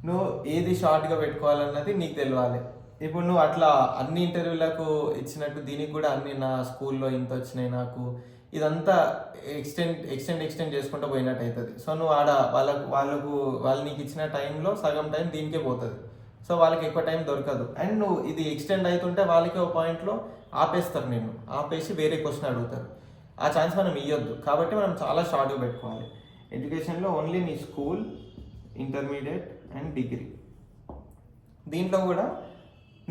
నువ్వు ఏది షార్ట్గా పెట్టుకోవాలన్నది నీకు తెలియాలి. ఇప్పుడు నువ్వు అట్లా అన్ని ఇంటర్వ్యూలకు ఇచ్చినట్టు దీనికి కూడా అన్ని నా స్కూల్లో ఇంత వచ్చినాయి నాకు, ఇదంతా ఎక్స్టెండ్ చేసుకుంటూ పోయినట్టు అవుతుంది. సో నువ్వు ఆడ వాళ్ళు నీకు ఇచ్చిన టైంలో సగం టైం దీనికే పోతుంది. సో వాళ్ళకి ఎక్కువ టైం దొరకదు. అండ్ నువ్వు ఇది ఎక్స్టెండ్ అవుతుంటే వాళ్ళకి ఒక పాయింట్లో ఆపేస్తారు, నేను ఆపేసి వేరే క్వశ్చన్ అడుగుతారు. ఆ ఛాన్స్ మనం ఇవ్వద్దు. కాబట్టి మనం చాలా షార్ట్గా పెట్టుకోవాలి. ఎడ్యుకేషన్లో ఓన్లీ నీ స్కూల్, ఇంటర్మీడియట్ అండ్ డిగ్రీ. దీంట్లో కూడా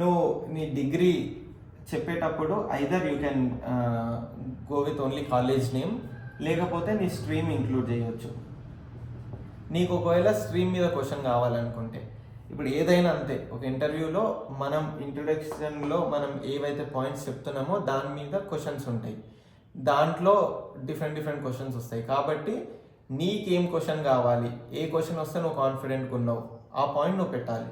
నువ్వు నీ డిగ్రీ చెప్పేటప్పుడు either you can go with only college name, లేకపోతే నీ స్ట్రీమ్ ఇంక్లూడ్ చేయవచ్చు. నీకు ఒకవేళ స్ట్రీమ్ మీద క్వశ్చన్ కావాలనుకుంటే, ఇప్పుడు ఏదైనా అంతే, ఒక ఇంటర్వ్యూలో మనం ఇంట్రొడక్షన్లో మనం ఏవైతే పాయింట్స్ చెప్తున్నామో దాని మీద క్వశ్చన్స్ ఉంటాయి. దాంట్లో డిఫరెంట్ క్వశ్చన్స్ వస్తాయి. కాబట్టి నీకేం క్వశ్చన్ కావాలి, ఏ క్వశ్చన్ వస్తే నువ్వు కాన్ఫిడెంట్గా ఉన్నావు, ఆ పాయింట్ నువ్వు పెట్టాలి.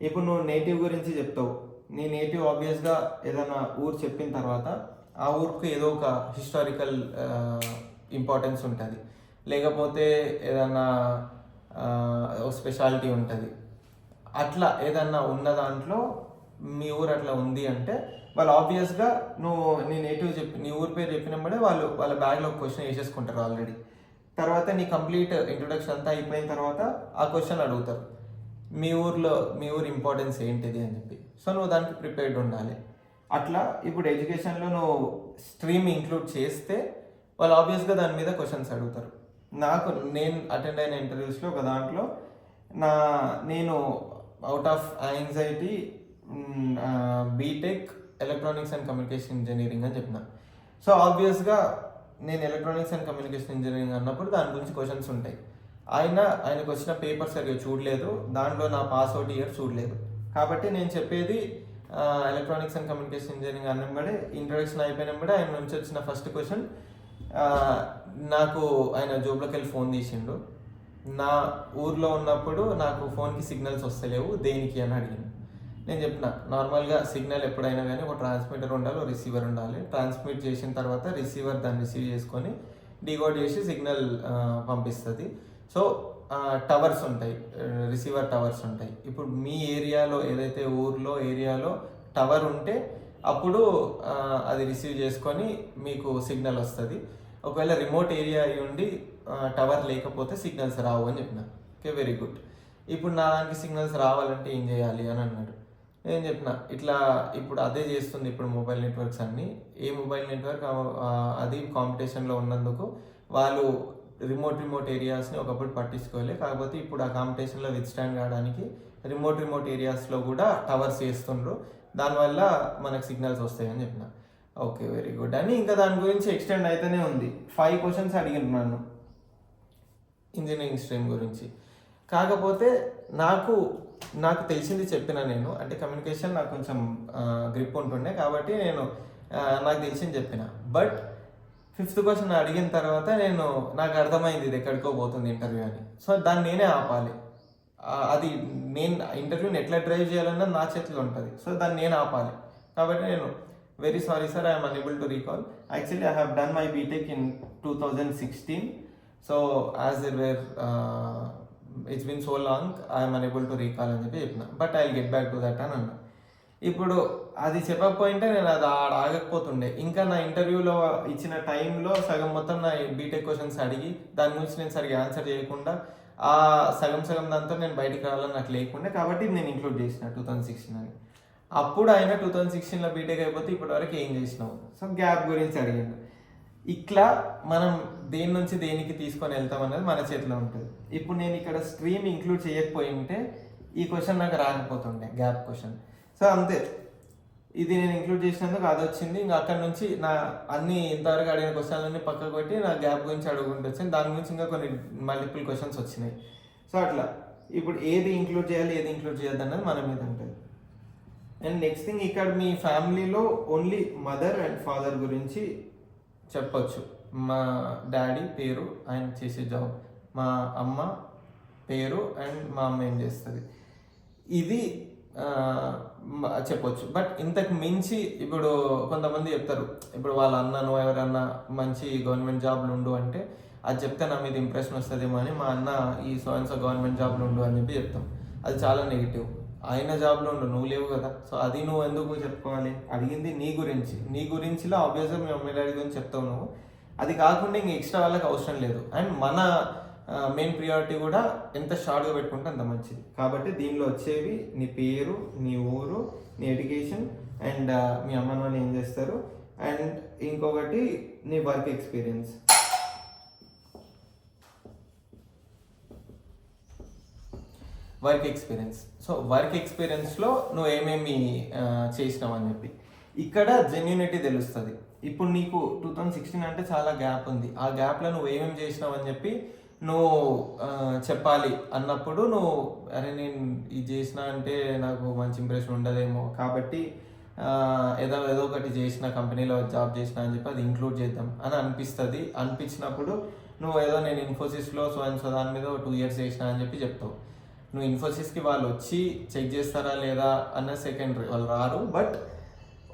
ఇప్పుడు నువ్వు నేటివ్ గురించి చెప్తావు. నీ నేటివ్ ఆబ్వియస్గా ఏదైనా ఊరు చెప్పిన తర్వాత ఆ ఊరికి ఏదో ఒక హిస్టారికల్ ఇంపార్టెన్స్ ఉంటుంది, లేకపోతే ఏదన్నా స్పెషాలిటీ ఉంటుంది. అట్లా ఏదన్నా ఉన్న దాంట్లో మీ ఊరు అట్లా ఉంది అంటే వాళ్ళు ఆబ్వియస్గా నువ్వు నీ నేటివ్ నీ ఊరి పేరు చెప్పినప్పుడే వాళ్ళ బ్యాగ్లో ఒక క్వశ్చన్ వేసేసుకుంటారు ఆల్రెడీ. తర్వాత నీ కంప్లీట్ ఇంట్రొడక్షన్ అంతా అయిపోయిన తర్వాత ఆ క్వశ్చన్ అడుగుతారు, మీ ఊరి ఇంపార్టెన్స్ ఏంటిది అని చెప్పి. సో నువ్వు దానికి ప్రిపేర్డ్ ఉండాలి. అట్లా ఇప్పుడు ఎడ్యుకేషన్లో నువ్వు స్ట్రీమ్ ఇంక్లూడ్ చేస్తే వాళ్ళు ఆబ్వియస్గా దాని మీద క్వశ్చన్స్ అడుగుతారు. నేను అటెండ్ అయిన ఇంటర్వ్యూస్లో ఒక దాంట్లో నేను out of anxiety BTech electronics and communication engineering అని చెప్పిన. సో ఆబ్వియస్గా నేను ఎలక్ట్రానిక్స్ అండ్ కమ్యూనికేషన్ ఇంజనీరింగ్ అన్నప్పుడు దాని గురించి క్వశ్చన్స్ ఉంటాయి. ఆయనకు వచ్చిన పేపర్ సరిగ్గా చూడలేదు, దాంట్లో నా పాస్ అవుట్ ఇయర్ చూడలేదు. కాబట్టి నేను చెప్పేది ఎలక్ట్రానిక్స్ అండ్ కమ్యూనికేషన్ ఇంజనీరింగ్ అన్నబడే ఇంట్రొడక్షన్ అయిపోయినప్పుడే ఆయన నుంచి వచ్చిన ఫస్ట్ క్వశ్చన్, నాకు ఆయన జోబులోకి వెళ్ళి ఫోన్ తీసిండు. నా ఊర్లో ఉన్నప్పుడు నాకు ఫోన్కి సిగ్నల్స్ వస్తలేవు, దేనికి అని అడిగింది. నేను చెప్పిన నార్మల్గా సిగ్నల్ ఎప్పుడైనా కానీ ఒక ట్రాన్స్మిటర్ ఉండాలి, ఒక రిసీవర్ ఉండాలి. ట్రాన్స్మిట్ చేసిన తర్వాత రిసీవర్ దాన్ని రిసీవ్ చేసుకొని డీకోడ్ చేసి సిగ్నల్ పంపిస్తుంది. సో టవర్స్ ఉంటాయి, రిసీవర్ టవర్స్ ఉంటాయి. ఇప్పుడు మీ ఏరియాలో ఏదైతే ఊర్లో ఏరియాలో టవర్ ఉంటే అప్పుడు అది రిసీవ్ చేసుకొని మీకు సిగ్నల్ వస్తుంది. ఒకవేళ రిమోట్ ఏరియా అయి ఉండి టవర్ లేకపోతే సిగ్నల్స్ రావు అని చెప్పిన. Okay, very good. ఇప్పుడు నా దానికి సిగ్నల్స్ రావాలంటే ఏం చేయాలి అని అన్నాడు. నేను చెప్పిన ఇట్లా ఇప్పుడు అదే చేస్తుంది ఇప్పుడు మొబైల్ నెట్వర్క్స్ అన్నీ. ఏ మొబైల్ నెట్వర్క్ అది కాంపిటీషన్లో ఉన్నందుకు వాళ్ళు రిమోట్ ఏరియాస్ని ఒకప్పుడు పట్టించుకోవాలి. కాకపోతే ఇప్పుడు ఆ కాంపిటీషన్లో విత్స్టాండ్ కావడానికి రిమోట్ ఏరియాస్లో కూడా టవర్స్ చేస్తుండ్రు, దానివల్ల మనకు సిగ్నల్స్ వస్తాయని చెప్పిన. ఓకే, వెరీ గుడ్ అని ఇంకా దాని గురించి ఎక్స్టెండ్ అయితేనే ఉంది. 5 క్వశ్చన్స్ అడిగిన నన్ను ఇంజనీరింగ్ స్ట్రీమ్ గురించి. కాకపోతే నాకు తెలిసింది చెప్పిన నేను, అంటే కమ్యూనికేషన్ నాకు కొంచెం గ్రిప్ ఉంటుండే కాబట్టి నేను నాకు తెలిసింది చెప్పిన. బట్ 5th క్వశ్చన్ అడిగిన తర్వాత నాకు అర్థమైంది ఇది ఎక్కడికో పోతుంది ఇంటర్వ్యూ అని. సో దాన్ని నేనే ఆపాలి. అది నేను ఇంటర్వ్యూని ఎట్లా డ్రైవ్ చేయాలన్నది నా చేతిలో ఉంటుంది. సో దాన్ని నేను ఆపాలి. కాబట్టి నేను very sorry sir, I'm unable to recall. Actually I have done my BTech in 2016. So as there were it's been so long, I'm unable to recall అని చెప్పిన. But I will get back to that అని అన్నా. ఇప్పుడు అది చెప్పకపోయింటే నేను అది ఆగకపోతుండే. ఇంకా నా ఇంటర్వ్యూలో ఇచ్చిన టైంలో సగం మొత్తం నా బీటెక్ క్వశ్చన్స్ అడిగి దాని గురించి నేను సరిగ్గా ఆన్సర్ చేయకుండా ఆ సగం దాంతో నేను బయటికి రావాలని నాకు లేకుండే. కాబట్టి నేను ఇంక్లూడ్ చేసిన 2016 అని. అప్పుడు ఆయన 2016లో బీటెక్ అయిపోతే ఇప్పటి వరకు ఏం చేసినావు, సో గ్యాప్ గురించి అడిగాడు. ఇట్లా మనం దేని నుంచి దేనికి తీసుకొని వెళ్తాం అనేది మన చేతిలో ఉంటుంది. ఇప్పుడు నేను ఇక్కడ స్ట్రీమ్ ఇంక్లూడ్ చేయకపోయి ఉంటే ఈ క్వశ్చన్ నాకు రాకపోతుండే, గ్యాప్ క్వశ్చన్. సో అంతే, ఇది నేను ఇంక్లూడ్ చేసినందుకు అది వచ్చింది. ఇంకా అక్కడ నుంచి నా అన్ని ఇంతవరకు అడిగిన క్వశ్చన్లన్నీ పక్కకు పెట్టి నా గ్యాప్ గురించి అడుగుకుంటూ వచ్చింది. దాని గురించి ఇంకా కొన్ని మల్టిపుల్ క్వశ్చన్స్ వచ్చినాయి. సో అట్లా ఇప్పుడు ఏది ఇంక్లూడ్ చేయాలి ఏది ఇంక్లూడ్ చేయద్దు అన్నది మన మీద ఉంటుంది. అండ్ నెక్స్ట్ థింగ్, ఇక్కడ మీ ఫ్యామిలీలో ఓన్లీ మదర్ అండ్ ఫాదర్ గురించి చెప్పొచ్చు. మా డాడీ పేరు, ఆయన చేసే జాబ్, మా అమ్మ పేరు అండ్ మా అమ్మ ఏం చేస్తుంది, ఇది చెప్పొచ్చు. బట్ ఇంతకు మించి ఇప్పుడు కొంతమంది చెప్తారు, ఇప్పుడు వాళ్ళ అన్నను ఎవరన్నా మంచి గవర్నమెంట్ జాబ్లు ఉండు అంటే అది చెప్తే నా మీద ఇంప్రెషన్ వస్తుందేమో అని మా అన్న ఈ సో గవర్నమెంట్ జాబ్లు ఉండు అని చెప్పి చెప్తాం. అది చాలా నెగిటివ్. ఆయన జాబ్లో ఉండు, నువ్వు లేవు కదా, సో అది నువ్వు ఎందుకు చెప్పుకోవాలి? అడిగింది నీ గురించిలో ఆబ్వియస్గా మీ మమ్మీ డాడీ గురించి చెప్తావు నువ్వు. అది కాకుండా ఇంక ఎక్స్ట్రా వాళ్ళకి అవసరం లేదు. అండ్ మన మెయిన్ ప్రియారిటీ కూడా ఎంత షార్ట్గా పెట్టుకుంటే అంత మంచిది. కాబట్టి దీనిలో వచ్చేవి నీ పేరు, నీ ఊరు, నీ ఎడ్యుకేషన్ అండ్ మీ అమ్మ నాన్న ఏం చేస్తారు, అండ్ ఇంకొకటి నీ వర్క్ ఎక్స్పీరియన్స్. సో వర్క్ ఎక్స్పీరియన్స్లో నువ్వు ఏమేమి చేసినావు అని చెప్పి ఇక్కడ జెన్యూనిటీ తెలుస్తుంది. ఇప్పుడు నీకు 2016 అంటే చాలా గ్యాప్ ఉంది, ఆ గ్యాప్లో నువ్వు ఏమేమి చేసినావు అని చెప్పి నువ్వు చెప్పాలి అన్నప్పుడు నువ్వు అరే నేను ఇది చేసిన అంటే నాకు మంచి ఇంప్రెషన్ ఉండదేమో, కాబట్టి ఏదో ఒకటి చేసిన కంపెనీలో జాబ్ చేసిన అని చెప్పి అది ఇంక్లూడ్ చేద్దాం అని అనిపించినప్పుడు నువ్వు ఏదో నేను ఇన్ఫోసిస్లో సో దాని మీద 2 years చేసిన అని చెప్పి చెప్తావు. నువ్వు ఇన్ఫోసిస్కి వాళ్ళు వచ్చి చెక్ చేస్తారా లేదా అన్న సెకండరీ, వాళ్ళు రారు. బట్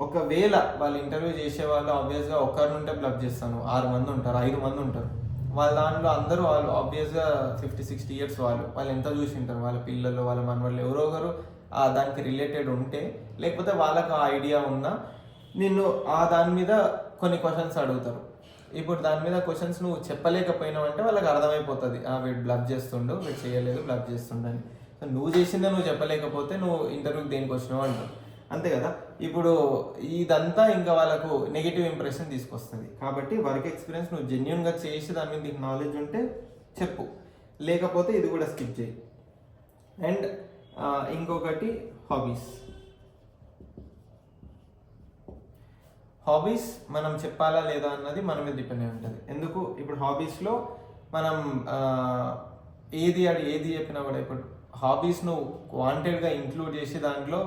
ఒకవేళ వాళ్ళు ఇంటర్వ్యూ చేసే వాళ్ళు ఆబ్వియస్గా ఒక్కరినుంటే బ్లబ్ చేస్తాను, 6 మంది ఉంటారు, 5 మంది ఉంటారు. వాళ్ళ దాంట్లో అందరూ వాళ్ళు ఆబ్వియస్గా 50-60 years వాళ్ళు ఎంత చూసి ఉంటారు, వాళ్ళ పిల్లలు వాళ్ళ మనవాళ్ళు ఎవరో ఒకరు దానికి రిలేటెడ్ ఉంటే, లేకపోతే వాళ్ళకు ఆ ఐడియా ఉన్నా నిన్ను దాని మీద కొన్ని క్వశ్చన్స్ అడుగుతారు. ఇప్పుడు దాని మీద క్వశ్చన్స్ నువ్వు చెప్పలేకపోయినావు అంటే వాళ్ళకి అర్థమైపోతుంది, వీడు బ్లబ్ చేస్తుండు, వీడు చేయలేదు బ్లబ్ చేస్తుండని. సో నువ్వు చేసిందే నువ్వు చెప్పలేకపోతే నువ్వు ఇంటర్వ్యూకి దేనికి వచ్చినావు అంటావు, అంతే కదా. ఇప్పుడు ఇదంతా ఇంకా వాళ్ళకు నెగిటివ్ ఇంప్రెషన్ తీసుకొస్తుంది. కాబట్టి వర్క్ ఎక్స్పీరియన్స్ నువ్వు జెన్యున్గా చేసి దాని మీద నీకు నాలెడ్జ్ ఉంటే చెప్పు, లేకపోతే ఇది కూడా స్కిప్ చేయి. అండ్ ఇంకొకటి హాబీస్ మనం చెప్పాలా లేదా అన్నది మన మీద డిపెండ్ అయి ఉంటుంది. ఎందుకు ఇప్పుడు హాబీస్లో మనం ఏది చెప్పినా కూడా ఇప్పుడు హాబీస్ నువ్వు వాంటెడ్గా ఇంక్లూడ్ చేసి దాంట్లో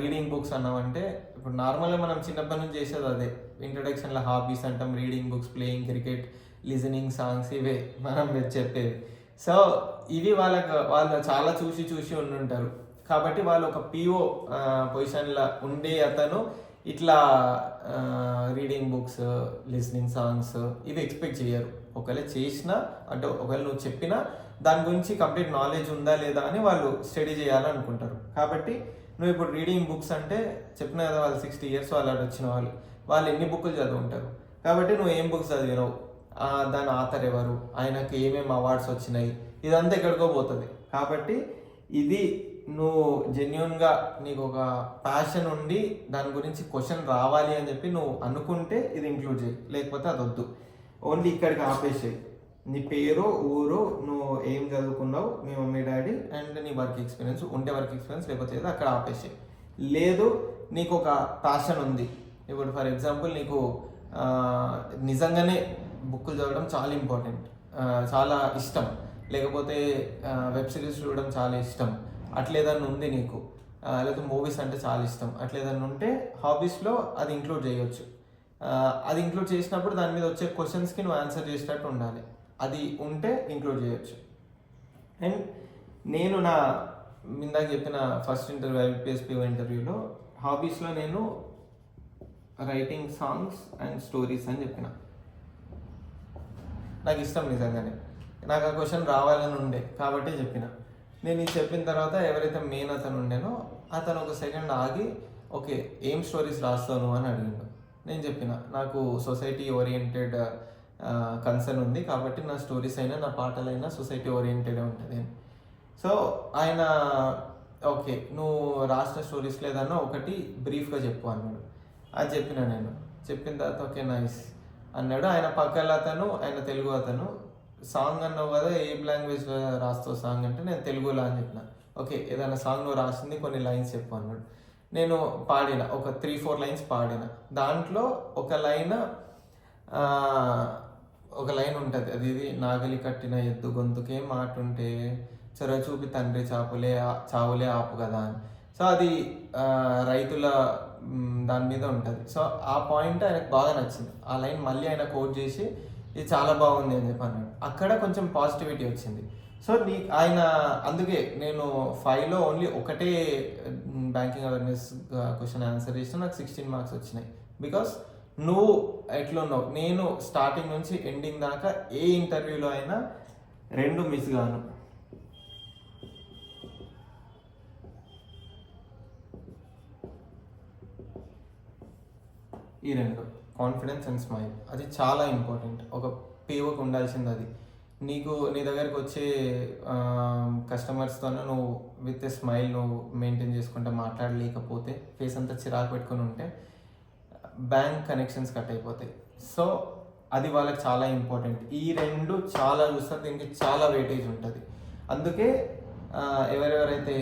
రీడింగ్ బుక్స్ అన్నామంటే ఇప్పుడు నార్మల్గా మనం చిన్నప్పటి నుంచి చేసేది అదే. ఇంట్రొడక్షన్లో హాబీస్ అంటాం, reading books, playing cricket, listening songs, ఇవే మనం చెప్పేవి. సో ఇవి వాళ్ళు చాలా చూసి ఉండుంటారు కాబట్టి వాళ్ళు ఒక పిఓ పొజిషన్లో ఉండే అతను ఇట్లా రీడింగ్ బుక్స్, లిస్నింగ్ సాంగ్స్ ఇవి ఎక్స్పెక్ట్ చేయరు. ఒకవేళ చేసినా అంటే ఒకవేళ నువ్వు చెప్పినా దాని గురించి కంప్లీట్ నాలెడ్జ్ ఉందా లేదా అని వాళ్ళు స్టడీ చేయాలనుకుంటారు. కాబట్టి నువ్వు ఇప్పుడు రీడింగ్ బుక్స్ అంటే చెప్పిన కదా, వాళ్ళు 60 years వాళ్ళు వచ్చిన వాళ్ళు ఎన్ని బుక్కులు చదువుంటారు. కాబట్టి నువ్వు ఏం బుక్స్ చదివినావు, దాని ఆథర్ ఎవరు, ఆయనకి ఏమేమి అవార్డ్స్ వచ్చినాయి, ఇదంతా ఎక్కడికో పోతుంది. కాబట్టి ఇది నువ్వు జెన్యున్గా నీకు ఒక ప్యాషన్ ఉండి దాని గురించి క్వశ్చన్ రావాలి అని చెప్పి నువ్వు అనుకుంటే ఇది ఇంక్లూడ్ చేయి, లేకపోతే అది వద్దు. ఓన్లీ ఇక్కడికి ఆపేసేయి. నీ పేరు, ఊరు, నువ్వు ఏం చదువుకున్నావు, మీ మమ్మీ డాడీ అండ్ నీ వర్క్ ఎక్స్పీరియన్స్ ఉంటే వర్క్ ఎక్స్పీరియన్స్, లేకపోతే అక్కడ ఆపేసేయి. లేదు నీకు ఒక ప్యాషన్ ఉంది, ఇప్పుడు ఫర్ ఎగ్జాంపుల్ నీకు నిజంగానే బుక్కులు చదవడం చాలా ఇంపార్టెంట్, చాలా ఇష్టం, లేకపోతే వెబ్ సిరీస్ చూడడం చాలా ఇష్టం, అట్లేదన్నా ఉంది నీకు, లేకపోతే మూవీస్ అంటే చాలా ఇష్టం, అట్లేదన్నా ఉంటే హాబీస్లో అది ఇంక్లూడ్ చేయొచ్చు. అది ఇంక్లూడ్ చేసినప్పుడు దాని మీద వచ్చే క్వశ్చన్స్కి నువ్వు ఆన్సర్ చేసేటట్టు ఉండాలి. అది ఉంటే ఇంక్లూడ్ చేయొచ్చు. అండ్ నేను నా ఇందాక చెప్పిన ఫస్ట్ ఇంటర్వ్యూ IPSPO ఇంటర్వ్యూలో హాబీస్లో నేను రైటింగ్ సాంగ్స్ అండ్ స్టోరీస్ అని చెప్పిన. నాకు ఇష్టం నిజంగానే, నాకు ఆ క్వశ్చన్ రావాలని ఉండే కాబట్టి చెప్పిన. నేను ఇది చెప్పిన తర్వాత ఎవరైతే మెయిన్ అతను ఉండేనో అతను ఒక సెకండ్ ఆగి, ఓకే ఏం స్టోరీస్ రాస్తాను అని అడిగిండు. నేను చెప్పిన నాకు సొసైటీ ఓరియంటెడ్ కన్సర్న్ ఉంది కాబట్టి నా స్టోరీస్ అయినా నా పాటలైనా సొసైటీ ఓరియంటెడ్ ఉంటుంది. సో ఆయన ఓకే నువ్వు రాసిన స్టోరీస్లో ఏదన్నా ఒకటి బ్రీఫ్గా చెప్పు అన్నాడు. అది చెప్పిన. నేను చెప్పిన తర్వాత ఓకే నైస్ అన్నాడు. ఆయన పక్కన అతను, ఆయన తెలుగు అతను, సాంగ్ అన్నావు కదా ఏం లాంగ్వేజ్లో రాస్తావు సాంగ్ అంటే నేను తెలుగులో అని చెప్పిన. ఓకే ఏదైనా సాంగ్ నువ్వు రాసింది కొన్ని లైన్స్ చెప్పు అన్నాడు. నేను పాడిన, ఒక 3-4 లైన్స్ పాడిన. దాంట్లో ఒక లైన్ ఉంటుంది, అది నాగలి కట్టిన ఎద్దు గొంతుకే మాట ఉంటే చొర చూపి తండ్రి చావులే ఆపు కదా అని. సో అది రైతుల దాని మీద ఉంటుంది. సో ఆ పాయింట్ ఆయనకు బాగా నచ్చింది. ఆ లైన్ మళ్ళీ ఆయన కోట్ చేసి ఇది చాలా బాగుంది అని చెప్పి అన్నాడు. అక్కడ కొంచెం పాజిటివిటీ వచ్చింది. సో ఆయన అందుకే నేను 5లో ఓన్లీ ఒకటే బ్యాంకింగ్ అవేర్నెస్ క్వశ్చన్ ఆన్సర్ చేసిన, నాకు 16 మార్క్స్ వచ్చినాయి. బికాస్ నువ్వు ఎట్లున్నావు, నేను స్టార్టింగ్ నుంచి ఎండింగ్ దాకా ఏ ఇంటర్వ్యూలో అయినా 2 మిస్ గాను. ఈ 2 కాన్ఫిడెన్స్ అండ్ స్మైల్, అది చాలా ఇంపార్టెంట్. ఒక పేవకు ఉండాల్సింది అది. నీ దగ్గరికి వచ్చే కస్టమర్స్తోనే నువ్వు విత్ ఎ స్మైల్ నువ్వు మెయింటైన్ చేసుకుంటే, మాట్లాడలేకపోతే, ఫేస్ అంతా చిరాకు పెట్టుకుని ఉంటే బ్యాంక్ కనెక్షన్స్ కట్ అయిపోతాయి. సో అది వాళ్ళకి చాలా ఇంపార్టెంట్. ఈ 2 చాలా చూస్తారు, దీనికి చాలా వెయిటేజ్ ఉంటుంది. అందుకే ఎవరెవరైతే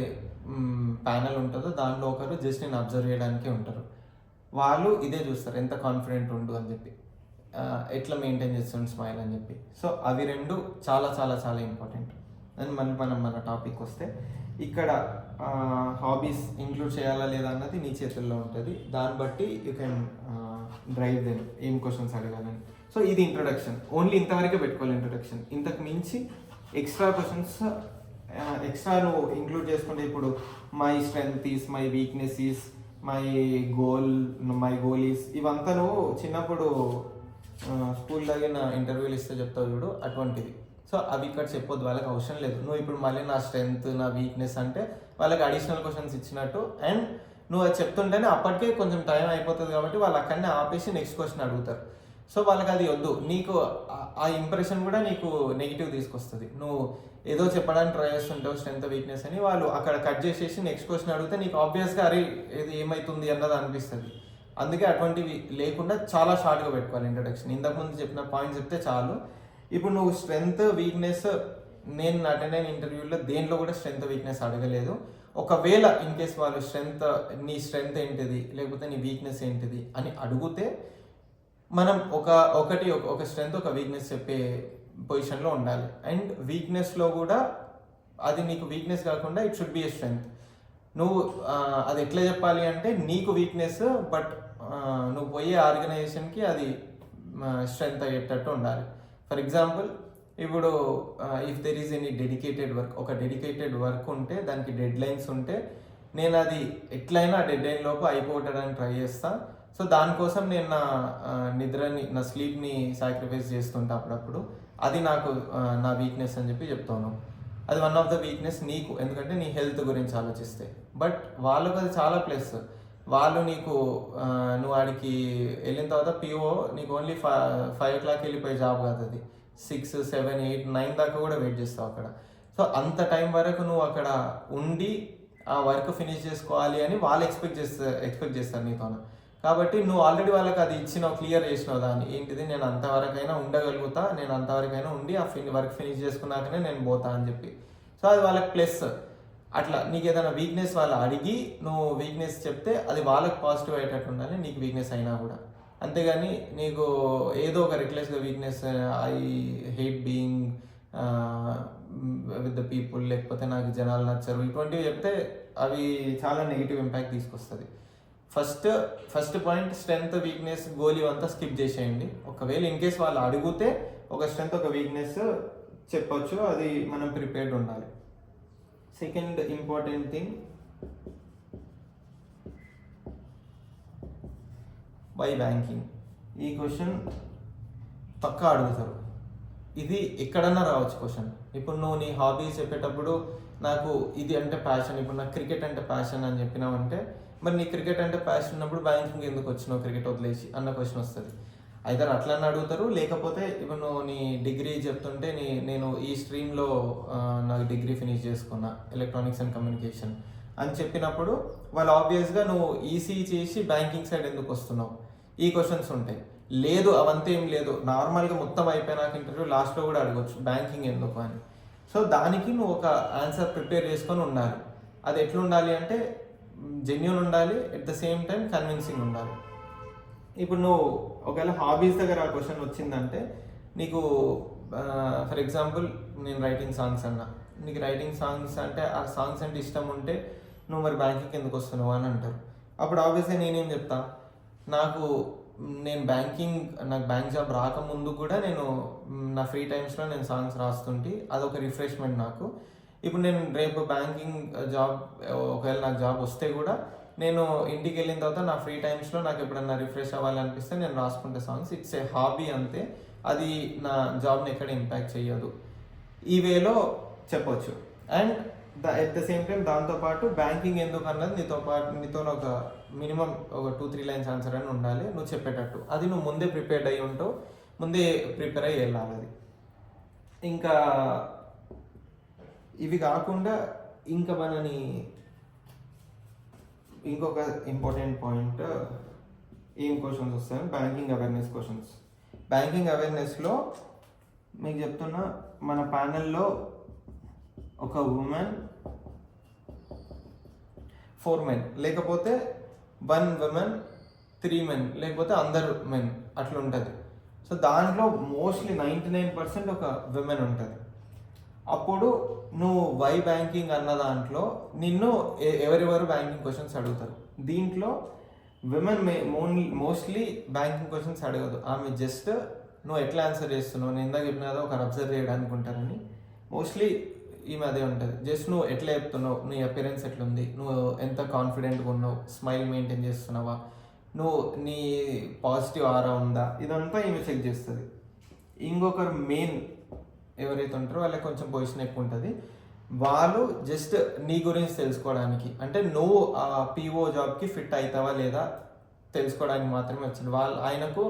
ప్యానల్ ఉంటుందో దాంట్లో ఒకరు జస్ట్ నేను అబ్జర్వ్ చేయడానికి ఉంటారు. వాళ్ళు ఇదే చూస్తారు, ఎంత కాన్ఫిడెంట్ ఉండు అని చెప్పి, ఎట్లా మెయింటైన్ చేస్తుంది స్మైల్ అని చెప్పి. సో అవి 2 చాలా చాలా చాలా ఇంపార్టెంట్. అండ్ మనం మన టాపిక్ వస్తే, ఇక్కడ హాబీస్ ఇంక్లూడ్ చేయాలా లేదా అన్నది నీ చేతుల్లో ఉంటుంది. దాన్ని బట్టి యూ కెన్ డ్రైవ్ దెమ్, ఏం క్వశ్చన్స్ అడగాలని. సో ఇది ఇంట్రొడక్షన్, ఓన్లీ ఇంతవరకే పెట్టుకోవాలి ఇంట్రొడక్షన్. ఇంతకు మించి ఎక్స్ట్రా క్వశ్చన్స్ ఎక్స్ట్రా నువ్వు ఇంక్లూడ్ చేసుకుంటే, ఇప్పుడు my strength is, my weakness is, my goal is, ఇవంతా నువ్వు చిన్నప్పుడు స్కూల్ తగిన ఇంటర్వ్యూలు ఇస్తే చెప్తావు చూడు, అటువంటిది. సో అవి ఇక్కడ చెప్పొద్దు, వాళ్ళకి అవసరం లేదు. నువ్వు ఇప్పుడు మళ్ళీ నా స్ట్రెంగ్త్, నా వీక్నెస్ అంటే వాళ్ళకి అడిషనల్ క్వశ్చన్స్ ఇచ్చినట్టు. అండ్ నువ్వు అది చెప్తుంటేనే అప్పటికే కొంచెం టైం అయిపోతుంది కాబట్టి వాళ్ళు అక్కడనే ఆపేసి నెక్స్ట్ క్వశ్చన్ అడుగుతారు. సో వాళ్ళకి అది వద్దు. నీకు ఆ ఇంప్రెషన్ కూడా నీకు నెగిటివ్ తీసుకొస్తుంది. నువ్వు ఏదో చెప్పడానికి ట్రై చేస్తుంటావు స్ట్రెంగ్త్ వీక్నెస్ అని, వాళ్ళు అక్కడ కట్ చేసేసి నెక్స్ట్ క్వశ్చన్ అడిగితే నీకు ఆబ్వియస్గా అరే ఇది ఏమవుతుంది అన్నది అనిపిస్తుంది. అందుకే అటువంటివి లేకుండా చాలా షార్ట్గా పెట్టుకోవాలి ఇంట్రడక్షన్. ఇంతకుముందు చెప్పిన పాయింట్స్ చెప్తే చాలు. ఇప్పుడు నువ్వు స్ట్రెంగ్త్ వీక్నెస్, నేను అటెండ్ అయిన ఇంటర్వ్యూలో దేంట్లో కూడా స్ట్రెంగ్త్ వీక్నెస్ అడగలేదు. ఒకవేళ ఇన్ కేస్ వాళ్ళు నీ స్ట్రెంగ్త్ ఏంటిది లేకపోతే నీ వీక్నెస్ ఏంటిది అని అడిగితే మనం ఒక స్ట్రెంగ్త్ ఒక వీక్నెస్ చెప్పే పొజిషన్లో ఉండాలి. అండ్ వీక్నెస్లో కూడా అది నీకు వీక్నెస్ కాకుండా it should be A strength. నువ్వు అది ఎట్లా చెప్పాలి అంటే నీకు వీక్నెస్ బట్ నువ్వు పోయే ఆర్గనైజేషన్కి అది స్ట్రెంగ్త్ అయ్యేటట్టు ఉండాలి. ఫర్ ఎగ్జాంపుల్ ఇప్పుడు if there is any dedicated work, ఒక డెడికేటెడ్ వర్క్ ఉంటే దానికి డెడ్ లైన్స్ ఉంటే నేను అది ఎట్లయినా డెడ్ లైన్ లోపు అయిపోవటానికి ట్రై చేస్తాను. సో దానికోసం నేను నా స్లీప్ని సాక్రిఫైస్ చేస్తుంటా అప్పుడప్పుడు. అది నా వీక్నెస్ అని చెప్తాను. అది వన్ ఆఫ్ ద వీక్నెస్ నీకు, ఎందుకంటే నీ హెల్త్ గురించి ఆలోచిస్తే. బట్ వాళ్ళకు అది చాలా ప్లస్. వాళ్ళు నువ్వు ఆడికి వెళ్ళిన తర్వాత పిఓ నీకు ఓన్లీ 5 o'clock వెళ్ళిపోయే జాబ్ కాదు, అది 6, 7, 8, 9 దాకా కూడా వెయిట్ చేస్తావు అక్కడ. సో అంత టైం వరకు నువ్వు అక్కడ ఉండి ఆ వర్క్ ఫినిష్ చేసుకోవాలి అని వాళ్ళు ఎక్స్పెక్ట్ చేస్తారు నీతో. కాబట్టి నువ్వు ఆల్రెడీ వాళ్ళకి అది క్లియర్ చేసినావు దాన్ని ఏంటిది, నేను అంతవరకైనా ఉండగలుగుతా, నేను అంతవరకైనా ఉండి ఆ వర్క్ ఫినిష్ చేసుకున్నాకనే నేను పోతా అని చెప్పి. సో అది వాళ్ళకి ప్లస్. అట్లా నీకు ఏదైనా వీక్నెస్ వాళ్ళు అడిగి నువ్వు వీక్నెస్ చెప్తే అది వాళ్ళకి పాజిటివ్ అయ్యేటట్టు ఉండాలి, నీకు వీక్నెస్ అయినా కూడా. అంతేగాని నీకు ఏదో ఒక రెక్లెస్గా weakness, I hate being with the people, లేకపోతే నాకు జనాలు నచ్చరు, ఇటువంటివి చెప్తే అవి చాలా నెగిటివ్ ఇంపాక్ట్ తీసుకొస్తుంది. First point strength weakness goal ఇవంతా స్కిప్ చేసేయండి. ఒకవేళ ఇన్ కేస్ వాళ్ళు అడిగితే ఒక స్ట్రెంగ్త్ ఒక వీక్నెస్ చెప్పొచ్చు, అది మనం ప్రిపేర్డ్ ఉండాలి. Second important thing, why banking. ఈ క్వశ్చన్ పక్కా అడుగుతారు. ఇది ఎక్కడన్నా రావచ్చు క్వశ్చన్. ఇప్పుడు నువ్వు నీ హాబీస్ చెప్పేటప్పుడు నాకు ఇది అంటే ప్యాషన్, ఇప్పుడు నాకు క్రికెట్ అంటే ప్యాషన్ అని చెప్పినావంటే, మరి నీ క్రికెట్ అంటే ప్యాషన్ ఉన్నప్పుడు బ్యాంకింగ్ ఎందుకు వచ్చినావు క్రికెట్ వదిలేసి అన్న క్వశ్చన్ వస్తుంది. అయితే అట్లనే అడుగుతారు. లేకపోతే ఇప్పుడు నువ్వు నీ డిగ్రీ చెప్తుంటే నేను ఈ స్ట్రీమ్లో నాకు డిగ్రీ ఫినిష్ చేసుకున్నా, ఎలక్ట్రానిక్స్ అండ్ కమ్యూనికేషన్ అని చెప్పినప్పుడు వాళ్ళు ఆబ్వియస్గా నువ్వు ఈసీ చేసి బ్యాంకింగ్ సైడ్ ఎందుకు వస్తున్నావు, ఈ క్వశ్చన్స్ ఉంటాయి. లేదు అవంతా ఏం లేదు, నార్మల్గా మొత్తం అయిపోయినాక ఇంటర్వ్యూ లాస్ట్లో కూడా అడగవచ్చు బ్యాంకింగ్ ఎందుకు అని. సో దానికి నువ్వు ఒక ఆన్సర్ ప్రిపేర్ చేసుకొని ఉండాలి. అది ఎట్లా ఉండాలి అంటే జెన్యూన్ ఉండాలి, at the same time convincing ఉండాలి. ఇప్పుడు నువ్వు ఒకవేళ హాబీస్ దగ్గర ఆ క్వశ్చన్ వచ్చిందంటే నీకు ఫర్ ఎగ్జాంపుల్ నేను రైటింగ్ సాంగ్స్ అన్నా, నీకు రైటింగ్ సాంగ్స్ అంటే ఆ సాంగ్స్ అంటే ఇష్టం ఉంటే నువ్వు మరి బ్యాంకింగ్ ఎందుకు వస్తున్నావు అని అంటారు. అప్పుడు ఆబ్వియస్గా నేనేం చెప్తా, నాకు బ్యాంక్ జాబ్ రాకముందు కూడా నేను నా ఫ్రీ టైమ్స్లో నేను సాంగ్స్ రాస్తుంటే అదొక రిఫ్రెష్మెంట్ నాకు. ఇప్పుడు నేను రేపు బ్యాంకింగ్ జాబ్ ఒకవేళ నాకు జాబ్ వస్తే కూడా నేను ఇంటికి వెళ్ళిన తర్వాత నా ఫ్రీ టైమ్స్లో నాకు ఎప్పుడన్నా రిఫ్రెష్ అవ్వాలనిపిస్తే నేను రాసుకుంటే సాంగ్స్. ఇట్స్ ఏ హాబీ అంతే, అది నా జాబ్ని ఎక్కడ ఇంపాక్ట్ చేయదు. ఈ వేలో చెప్పొచ్చు. And at the same time దాంతోపాటు బ్యాంకింగ్ ఎందుకు అన్నది నీతో ఒక మినిమం ఒక 2-3 లైన్స్ ఆన్సర్ అని ఉండాలి నువ్వు చెప్పేటట్టు. అది నువ్వు ముందే ప్రిపేర్డ్ అయ్యి ఉంటావు, ముందే ప్రిపేర్ అయ్యి వెళ్ళాలి అది. ఇంకా ఇవి కాకుండా ఇంకా మనని ఇంకొక ఇంపార్టెంట్ పాయింట్ ఏం క్వశ్చన్స్ వస్తాయి, బ్యాంకింగ్ అవేర్నెస్ క్వశ్చన్స్. బ్యాంకింగ్ అవేర్నెస్లో మీకు చెప్తున్నా, మన ప్యానెల్లో ఒక ఉమెన్ 4 men, లేకపోతే 1 woman 3 men, లేకపోతే అందరు మెన్ అట్లా ఉంటుంది. సో దాంట్లో మోస్ట్లీ 99% ఒక విమెన్ ఉంటుంది. అప్పుడు నువ్వు వై బ్యాంకింగ్ అన్న దాంట్లో నిన్ను ఎవరెవరు బ్యాంకింగ్ క్వశ్చన్స్ అడుగుతారు. దీంట్లో విమెన్ మోస్ట్లీ బ్యాంకింగ్ క్వశ్చన్స్ అడగదు. ఆమె జస్ట్ నువ్వు ఎట్లా ఆన్సర్ చేస్తున్నావు, నేను ఇందాక చెప్పిన కదా ఒకరు అబ్జర్వ్ చేయడానికి ఉంటారని, మోస్ట్లీ ఈమె అదే ఉంటుంది. జస్ట్ నువ్వు ఎట్లా చెప్తున్నావు, నీ అపిరెన్స్ ఎట్లుంది, నువ్వు ఎంత కాన్ఫిడెంట్గా ఉన్నావు, స్మైల్ మెయింటైన్ చేస్తున్నావా, నువ్వు నీ పాజిటివ్ ఆరా ఉందా, ఇదంతా ఈమె చెక్ చేస్తుంది. ఇంకొకరు మెయిన్ ఎవరైతే ఉంటారో వాళ్ళకి కొంచెం పొజిషన్ ఎక్కువ ఉంటుంది. వాళ్ళు జస్ట్ నీ గురించి తెలుసుకోవడానికి, అంటే నువ్వు ఆ పీఓ జాబ్కి ఫిట్ అవుతావా లేదా తెలుసుకోవడానికి మాత్రమే వచ్చింది. ఆయనకు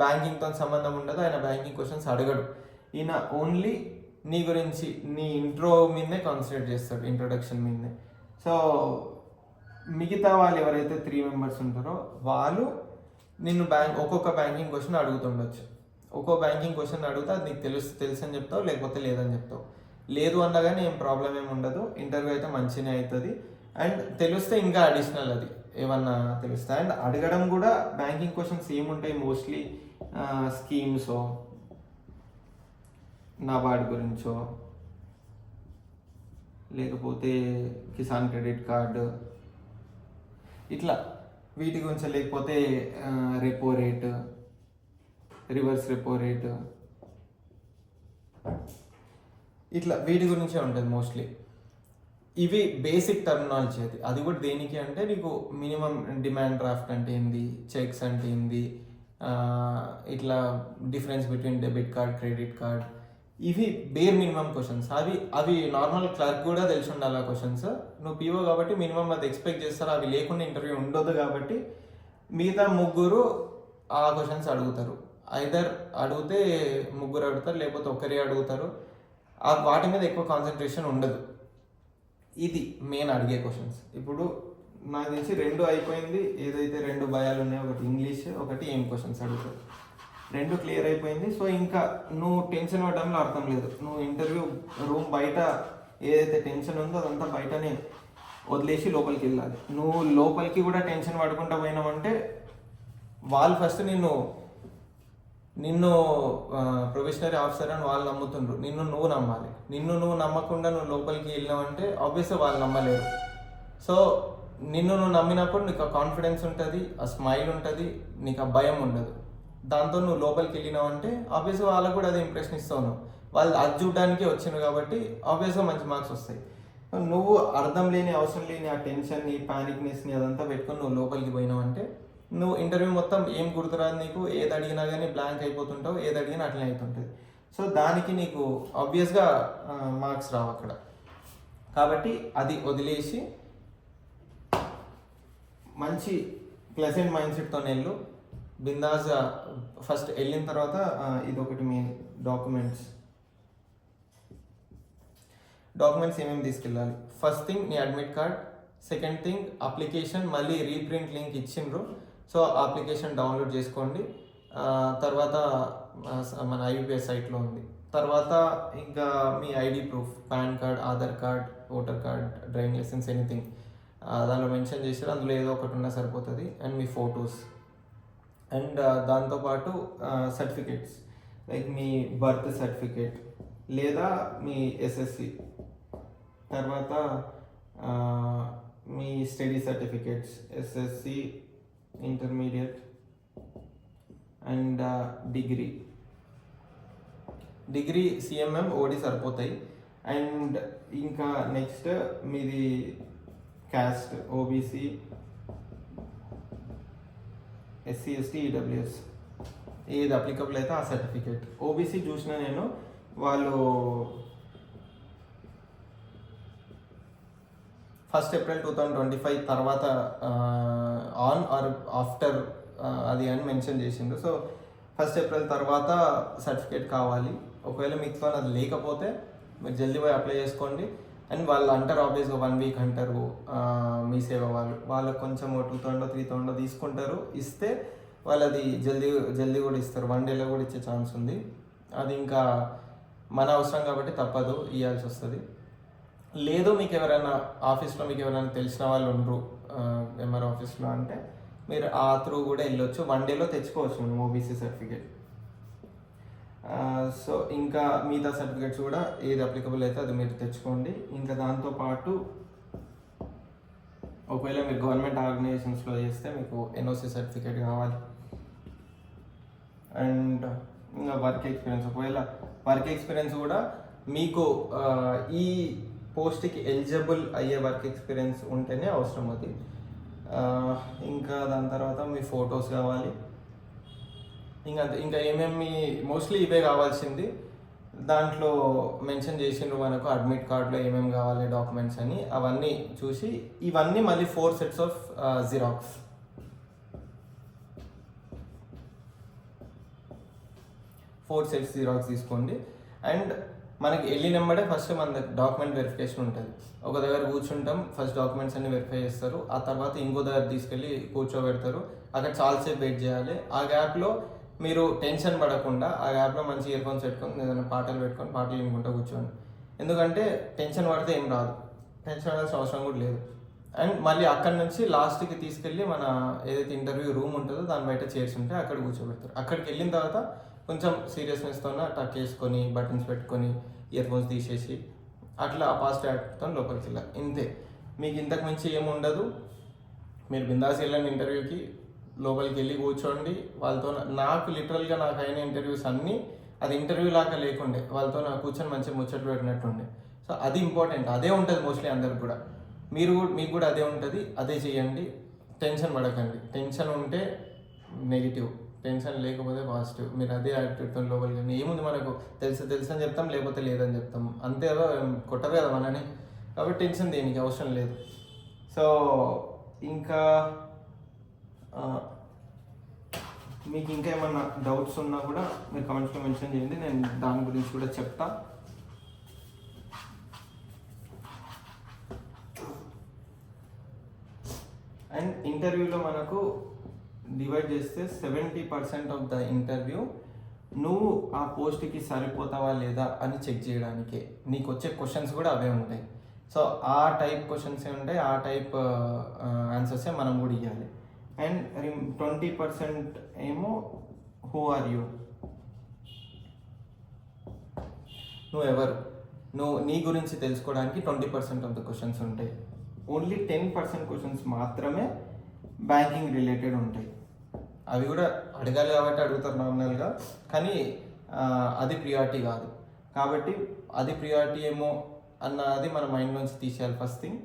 బ్యాంకింగ్తో సంబంధం ఉండదు, ఆయన బ్యాంకింగ్ క్వశ్చన్స్ అడగడు. ఈయన ఓన్లీ నీ గురించి, నీ ఇంట్రో మీదనే కాన్సన్ట్రేట్ చేస్తాడు, ఇంట్రొడక్షన్ మీదనే. సో మిగతా వాళ్ళు ఎవరైతే 3 members ఉంటారో వాళ్ళు నిన్ను ఒక్కొక్క బ్యాంకింగ్ క్వశ్చన్ అడుగుతుండొచ్చు. ఒక్కో బ్యాంకింగ్ క్వశ్చన్ అడుగుతా అది నీకు తెలుసు అని చెప్తావు, లేకపోతే లేదని చెప్తావు. లేదు అన్నా కానీ ఏం ప్రాబ్లం ఏమి ఉండదు, ఇంటర్వ్యూ అయితే మంచిగానే అవుతుంది. అండ్ తెలిస్తే ఇంకా అడిషనల్ అది ఏమన్నా తెలుస్తాయి. అండ్ అడగడం కూడా బ్యాంకింగ్ క్వశ్చన్స్ ఏముంటాయి మోస్ట్లీ స్కీమ్సో, నాబార్డ్ గురించో, లేకపోతే కిసాన్ క్రెడిట్ కార్డు, ఇట్లా వీటి గురించి, లేకపోతే repo rate, reverse repo rate, ఇట్లా వీటి గురించే ఉంటుంది మోస్ట్లీ. ఇవి బేసిక్ టర్మినాలజీ. అది కూడా దేనికి అంటే నీకు మినిమం డిమాండ్ డ్రాఫ్ట్ అంటే ఏంది, చెక్స్ అంటే ఏంది, ఇట్లా difference between debit card, credit card, ఇవి బేర్ మినిమం క్వశ్చన్స్. అవి నార్మల్ క్లర్క్ కూడా తెలిసి ఉండాలి ఆ క్వశ్చన్స్. నువ్వు పీఓ కాబట్టి మినిమం అది ఎక్స్పెక్ట్ చేస్తారు. అవి లేకుండా ఇంటర్వ్యూ ఉండదు కాబట్టి మిగతా ముగ్గురు ఆ క్వశ్చన్స్ అడుగుతారు. ఐదర్ అడిగితే ముగ్గురు అడుగుతారు, లేకపోతే ఒక్కరే అడుగుతారు. వాటి మీద ఎక్కువ కాన్సన్ట్రేషన్ ఉండదు. ఇది మెయిన్ అడిగే క్వశ్చన్స్. ఇప్పుడు నాకు తెలిసి 2 అయిపోయింది. ఏదైతే 2 భయాలు ఉన్నాయో, ఒకటి ఇంగ్లీష్, ఒకటి ఏం క్వశ్చన్స్ అడుగుతారు, 2 క్లియర్ అయిపోయింది. సో ఇంకా నువ్వు టెన్షన్ పడడంలో అర్థం లేదు. నువ్వు ఇంటర్వ్యూ రూమ్ బయట ఏదైతే టెన్షన్ ఉందో అదంతా బయటనే వదిలేసి లోపలికి వెళ్ళాలి. నువ్వు లోపలికి కూడా టెన్షన్ పడుకుంటా పోయినావంటే వాళ్ళు ఫస్ట్ నిన్ను ప్రొఫెషనరీ ఆఫీసర్ అని వాళ్ళు నమ్ముతుండ్రు. నువ్వు నమ్మాలి. నువ్వు నమ్మకుండా నువ్వు లోపలికి వెళ్ళినావంటే ఆబ్వియస్గా వాళ్ళు నమ్మలేరు. సో నువ్వు నమ్మినప్పుడు నీకు ఆ కాన్ఫిడెన్స్ ఉంటుంది, ఆ స్మైల్ ఉంటుంది, నీకు ఆ భయం ఉండదు. దాంతో నువ్వు లోపలికి వెళ్ళినావంటే ఆబ్వియస్గా వాళ్ళకు కూడా అది ఇంప్రెషన్ ఇస్తావు. వాళ్ళు అది చూడడానికి వచ్చినారు కాబట్టి ఆబ్వియస్గా మంచి మార్క్స్ వస్తాయి. నువ్వు అర్థం లేని, అవసరం లేని ఆ టెన్షన్ని, ప్యానిక్నెస్ని అదంతా పెట్టుకొని నువ్వు లోపలికి పోయినావంటే నువ్వు ఇంటర్వ్యూ మొత్తం ఏం గుర్తురాదు. నీకు ఏది అడిగినా కానీ బ్లాంక్ అయిపోతుంటావు, ఏది అడిగినా అట్లనే అవుతుంటుంది. సో దానికి నీకు ఆబ్వియస్గా మార్క్స్ రావు అక్కడ. కాబట్టి అది వదిలేసి మంచి ప్లెజెంట్ మైండ్ సెట్తో వెళ్ళు. బిందాస్గా ఫస్ట్ వెళ్ళిన తర్వాత ఇదొకటి మెయిన్ డాక్యుమెంట్స్ ఏమేమి తీసుకెళ్ళాలి. ఫస్ట్ థింగ్ నీ admit card, second thing application, మళ్ళీ రీప్రింట్ లింక్ ఇచ్చిండ్రు. సో అప్లికేషన్ డౌన్లోడ్ చేసుకోండి. తర్వాత మన ఐబిపిఎస్ సైట్లో ఉంది. తర్వాత ఇంకా మీ ID proof, PAN card, Aadhaar card, voter card, driving licence, anything దానిలో మెన్షన్ చేశారు. అందులో ఏదో ఒకటి ఉన్నా సరిపోతుంది. అండ్ మీ ఫొటోస్, అండ్ దాంతోపాటు సర్టిఫికేట్స్ లైక్ మీ బర్త్ సర్టిఫికేట్ లేదా మీ ఎస్ఎస్సి, తర్వాత మీ study certificates, SSC, intermediate and degree CMM ఓడి సరిపోతాయి. అండ్ ఇంకా నెక్స్ట్ మీది caste, OBC, SC, ST, EWS ఏది అప్లికబుల్ అయితే ఆ సర్టిఫికేట్. ఓబీసీ చూసిన నేను వాళ్ళు 1 April 2025 తర్వాత ఆన్ ఆర్ ఆఫ్టర్ అది అని మెన్షన్ చేసిండు. సో 1 April తర్వాత సర్టిఫికేట్ కావాలి. ఒకవేళ మీకు అది లేకపోతే మీరు జల్దీ పోయి అప్లై చేసుకోండి. అండ్ వాళ్ళు అంటారు ఆబ్వియస్గా 1 week అంటారు. మీ సేవ వాళ్ళకి కొంచెం 2,000 3,000 తీసుకుంటారు. ఇస్తే వాళ్ళు అది జల్దీ కూడా ఇస్తారు. 1 dayలో కూడా ఇచ్చే ఛాన్స్ ఉంది. అది ఇంకా మన అవసరం కాబట్టి తప్పదు, ఇవ్వాల్సి వస్తుంది. లేదు మీకు ఎవరైనా ఆఫీస్లో మీకు ఎవరైనా తెలిసిన వాళ్ళు ఉండరు ఎంఆర్ ఆఫీస్లో అంటే మీరు ఆ త్రూ కూడా వెళ్ళొచ్చు. 1 dayలో తెచ్చుకోవచ్చు మనం ఓబీసీ సర్టిఫికేట్. సో ఇంకా మిగతా సర్టిఫికేట్స్ కూడా ఏది అప్లికబుల్ అయితే అది మీరు తెచ్చుకోండి. ఇంకా దాంతోపాటు ఒకవేళ మీరు గవర్నమెంట్ ఆర్గనైజేషన్స్లో చేస్తే మీకు ఎన్ఓసి సర్టిఫికేట్ కావాలి. అండ్ ఇంకా వర్క్ ఎక్స్పీరియన్స్, ఒకవేళ వర్క్ ఎక్స్పీరియన్స్ కూడా మీకు ఈ పోస్ట్కి ఎలిజిబుల్ అయ్యే వర్క్ ఎక్స్పీరియన్స్ ఉంటేనే అవసరం అది. ఇంకా దాని తర్వాత మీ ఫొటోస్ కావాలి. ఇంకా ఏమేమి మోస్ట్లీ ఇవే కావాల్సింది. దాంట్లో మెన్షన్ చేసిండ్రు మనకు అడ్మిట్ కార్డులో ఏమేమి కావాలి డాక్యుమెంట్స్ అని. అవన్నీ చూసి ఇవన్నీ మళ్ళీ 4 sets of xerox, 4 sets xerox తీసుకోండి. అండ్ మనకి వెళ్ళినమ్మడే ఫస్ట్ మన డాక్యుమెంట్ వెరిఫికేషన్ ఉంటుంది. ఒక దగ్గర కూర్చుంటాం, ఫస్ట్ డాక్యుమెంట్స్ అన్ని వెరిఫై చేస్తారు. ఆ తర్వాత ఇంకో దగ్గర తీసుకెళ్ళి కూర్చోబెడతారు. అక్కడ చాలాసేపు వెయిట్ చేయాలి. ఆ గ్యాప్లో మీరు టెన్షన్ పడకుండా ఆ గ్యాప్లో మంచి ఇయర్ ఫోన్స్ పెట్టుకొని ఏదైనా పాటలు వినుకుంటూ కూర్చోండి. ఎందుకంటే టెన్షన్ పడితే ఏం రాదు, టెన్షన్ పడాల్సిన అవసరం కూడా లేదు. అండ్ మళ్ళీ అక్కడ నుంచి లాస్ట్కి తీసుకెళ్ళి మన ఏదైతే ఇంటర్వ్యూ రూమ్ ఉంటుందో దాని బయట చైర్స్ ఉంటే అక్కడ కూర్చోబెడతారు. అక్కడికి వెళ్ళిన తర్వాత కొంచెం సీరియస్నెస్తో టక్ వేసుకొని బటన్స్ పెట్టుకొని ఇయర్ ఫోన్స్ తీసేసి అట్లా ఆ పాజిటివ్ యాక్ట్తో లోపలికి వెళ్ళాలి. ఇంతే, మీకు ఇంతకు మించి ఏముండదు. మీరు బిందాస్ వెళ్ళండి ఇంటర్వ్యూకి, లోపలికి వెళ్ళి కూర్చోండి వాళ్ళతో. నాకు లిటరల్గా నాకు అయిన ఇంటర్వ్యూస్ అన్నీ అది ఇంటర్వ్యూ లాగా లేకుండే, వాళ్ళతో నాకు కూర్చొని మంచిగా ముచ్చట్లు పెట్టినట్టుండే. సో అది ఇంపార్టెంట్, అదే ఉంటుంది మోస్ట్లీ అందరికి కూడా. మీకు కూడా అదే ఉంటుంది, అదే చేయండి. టెన్షన్ పడకండి. టెన్షన్ ఉంటే నెగిటివ్, టెన్షన్ లేకపోతే పాజిటివ్. మీరు అదే యాటిట్యూడ్తో లోపలికి వెళ్ళి ఏముంది మనకు తెలుసు అని చెప్తాం, లేకపోతే లేదని చెప్తాం, అంతే కదా, కొట్టరు కదా మనని. కాబట్టి టెన్షన్ దేనికి అవసరం లేదు. సో ఇంకా మీకు ఇంకా ఏమన్నా డౌట్స్ ఉన్నా కూడా మీరు కమెంట్స్లో మెన్షన్ చేయండి, నేను దాని గురించి కూడా చెప్తా. అండ్ ఇంటర్వ్యూలో మనకు డివైడ్ చేస్తే 70% ఆఫ్ ద ఇంటర్వ్యూ నువ్వు ఆ పోస్ట్కి సరిపోతావా లేదా అని చెక్ చేయడానికే. నీకు వచ్చే క్వశ్చన్స్ కూడా అవే ఉంటాయి. సో ఆ టైప్ క్వశ్చన్సే ఉంటాయి, ఆ టైప్ ఆన్సర్సే మనం కూడా ఇవ్వాలి. అండ్ 20% ఏమో హూ ఆర్ యూ, నువ్వు నీ గురించి తెలుసుకోవడానికి 20% ఆఫ్ ద క్వశ్చన్స్ ఉంటాయి. ఓన్లీ 10% క్వశ్చన్స్ మాత్రమే బ్యాంకింగ్ రిలేటెడ్ ఉంటాయి. అవి కూడా అడగాలి కాబట్టి అడుగుతారు నార్మల్గా, కానీ అది ప్రియారిటీ కాదు. కాబట్టి అది ప్రియారిటీ ఏమో అన్నది మన మైండ్ నుంచి తీసేయాలి ఫస్ట్ థింగ్.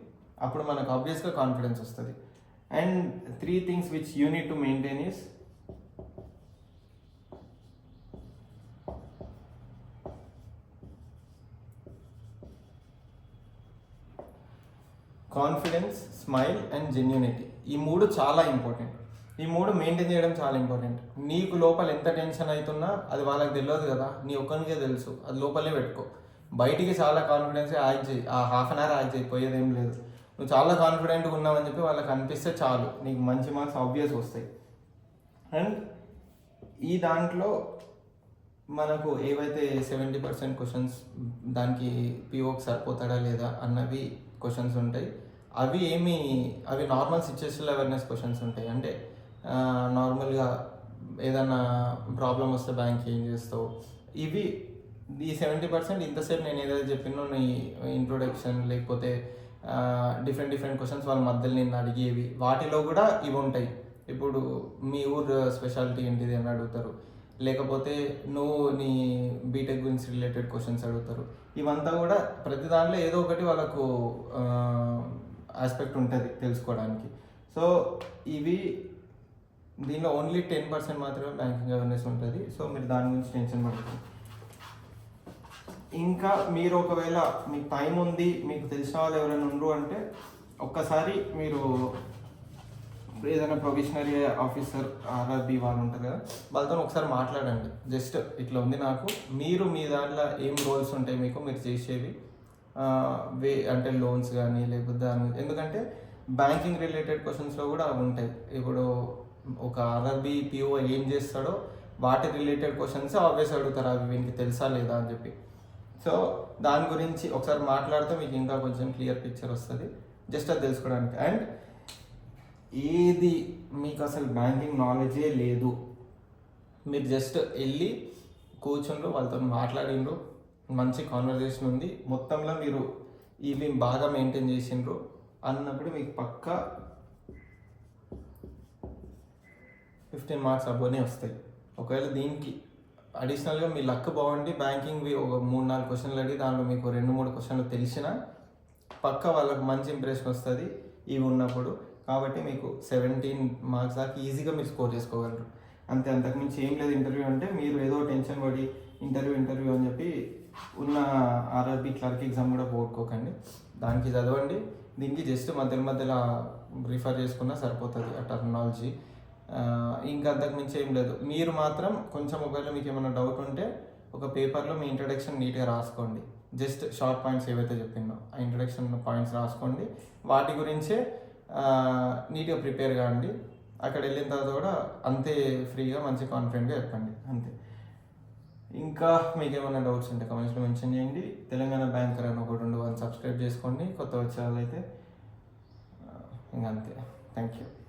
అప్పుడు మనకు ఆబ్వియస్గా కాన్ఫిడెన్స్ వస్తుంది. And 3 things which you need to maintain is confidence, smile and genuinity. ఈ 3 చాలా ఇంపార్టెంట్. ఈ 3 మెయింటైన్ చేయడం చాలా ఇంపార్టెంట్. నీకు లోపల ఎంత టెన్షన్ అవుతున్నా అది వాళ్ళకి తెలియదు కదా, నీ ఒక్కరికే తెలుసు. అది లోపలే పెట్టుకో. బయటికి చాలా కాన్ఫిడెన్స్గా యాక్ట్ చేయి, ఆ హాఫ్ అన్ అవర్ యాక్ట్ చేయి, పోయేదేం లేదు. నువ్వు చాలా కాన్ఫిడెంట్గా ఉన్నావని చెప్పి వాళ్ళకి అనిపిస్తే చాలు, నీకు మంచి మార్క్స్ ఆబ్వియస్ వస్తాయి. అండ్ ఈ దాంట్లో మనకు ఏవైతే 70% క్వశ్చన్స్ దానికి పిఓకి సరిపోతాడా లేదా అన్నవి క్వశ్చన్స్ ఉంటాయి. అవి నార్మల్ సిచ్యుయేషనల్ అవేర్నెస్ క్వశ్చన్స్ ఉంటాయి. అంటే నార్మల్గా ఏదైనా ప్రాబ్లం వస్తే బ్యాంక్ ఏం చేస్తావు, ఇవి ఈ 70% ఇంతసేపు నేను ఏదైతే చెప్పినో నీ ఇంట్రొడక్షన్ లేకపోతే డిఫరెంట్ క్వశ్చన్స్ వాళ్ళ మధ్యలో నేను అడిగేవి, వాటిలో కూడా ఇవి ఉంటాయి. ఇప్పుడు మీ ఊరు స్పెషాలిటీ ఏంటిది అని అడుగుతారు, లేకపోతే నువ్వు నీ బీటెక్ గురించి రిలేటెడ్ క్వశ్చన్స్ అడుగుతారు. ఇవంతా కూడా ప్రతి దాంట్లో ఏదో ఒకటి వాళ్ళకు ఆస్పెక్ట్ ఉంటుంది తెలుసుకోవడానికి. సో దీనిలో ఓన్లీ 10% మాత్రమే బ్యాంకింగ్ అవేర్నెస్ ఉంటుంది. సో మీరు దాని గురించి టెన్షన్ పడుతుంది. ఇంకా మీరు ఒకవేళ మీకు టైం ఉంది, మీకు తెలిసిన వాళ్ళు ఎవరైనా ఉండరు అంటే ఒక్కసారి మీరు ఏదైనా ప్రొవిషనరీ ఆఫీసర్ ఆర్ఆర్బి వాళ్ళు ఉంటారు కదా, వాళ్ళతో ఒకసారి మాట్లాడండి. జస్ట్ ఇట్లా ఉంది నాకు, మీరు మీ దాంట్లో ఏం రోల్స్ ఉంటాయి మీకు, మీరు చేసేవి అంటే లోన్స్ కానీ లేకపోతే ఎందుకంటే బ్యాంకింగ్ రిలేటెడ్ క్వశ్చన్స్లో కూడా అవి ఉంటాయి. ఇప్పుడు ఒక ఆర్ఆర్బి పిఓ ఏం చేస్తాడో వాటి రిలేటెడ్ క్వశ్చన్స్ ఆబ్వియస్ అడుగుతారు, అవి వీనికి తెలుసా లేదా అని చెప్పి. సో దాని గురించి ఒకసారి మాట్లాడితే మీకు ఇంకా కొంచెం క్లియర్ పిక్చర్ వస్తుంది, జస్ట్ అది తెలుసుకోవడానికి. అండ్ ఏది మీకు అసలు బ్యాంకింగ్ నాలెడ్జే లేదు, మీరు జస్ట్ వెళ్ళి కూర్చుండ్రు, వాళ్ళతో మాట్లాడిండ్రు, మంచి కాన్వర్జేషన్ ఉంది, మొత్తంలో మీరు ఇవి బాగా మెయింటైన్ చేసిండ్రు అన్నప్పుడు మీకు పక్కా 15 మార్క్స్ అబోనే వస్తాయి. ఒకవేళ దీనికి అడిషనల్గా మీ లక్ బాగుండి బ్యాంకింగ్వి ఒక 3-4 క్వశ్చన్లు అడిగి దాంట్లో మీకు 2-3 క్వశ్చన్లు తెలిసినా పక్కా వాళ్ళకి మంచి ఇంప్రెషన్ వస్తుంది ఇవి ఉన్నప్పుడు. కాబట్టి మీకు 17 మార్క్స్ దాకా ఈజీగా మీరు స్కోర్ చేసుకోగలరు. అంతకుమించి ఏం లేదు. ఇంటర్వ్యూ అంటే మీరు ఏదో టెన్షన్ పడి ఇంటర్వ్యూ అని చెప్పి ఉన్న ఆర్ఆర్బి క్లర్క్ ఎగ్జామ్ కూడా పోగొట్టుకోకండి. దానికి చదవండి, దీనికి జస్ట్ మధ్యలో రిఫర్ చేసుకున్నా సరిపోతుంది ఆ టర్మినాలజీ. ఇంకా అంతకుమించి ఏం లేదు. మీరు మాత్రం కొంచెం ఒకవేళ మీకు ఏమైనా డౌట్ ఉంటే ఒక పేపర్లో మీ ఇంట్రడక్షన్ నీట్గా రాసుకోండి. జస్ట్ షార్ట్ పాయింట్స్ ఏవైతే చెప్పిందో ఆ ఇంట్రడక్షన్ పాయింట్స్ రాసుకోండి, వాటి గురించే నీట్గా ప్రిపేర్ కాండి. అక్కడ వెళ్ళిన తర్వాత కూడా అంతే ఫ్రీగా మంచి కాన్ఫిడెంట్గా చెప్పండి, అంతే. ఇంకా మీకు ఏమైనా డౌట్స్ ఉంటే కమెంట్స్లో మెన్షన్ చేయండి. తెలంగాణ బ్యాంకర్ అని ఒకటి ఉండి 1 సబ్స్క్రైబ్ చేసుకోండి, కొత్త వచ్చే వాళ్ళైతే. ఇంకంతే. Thank you.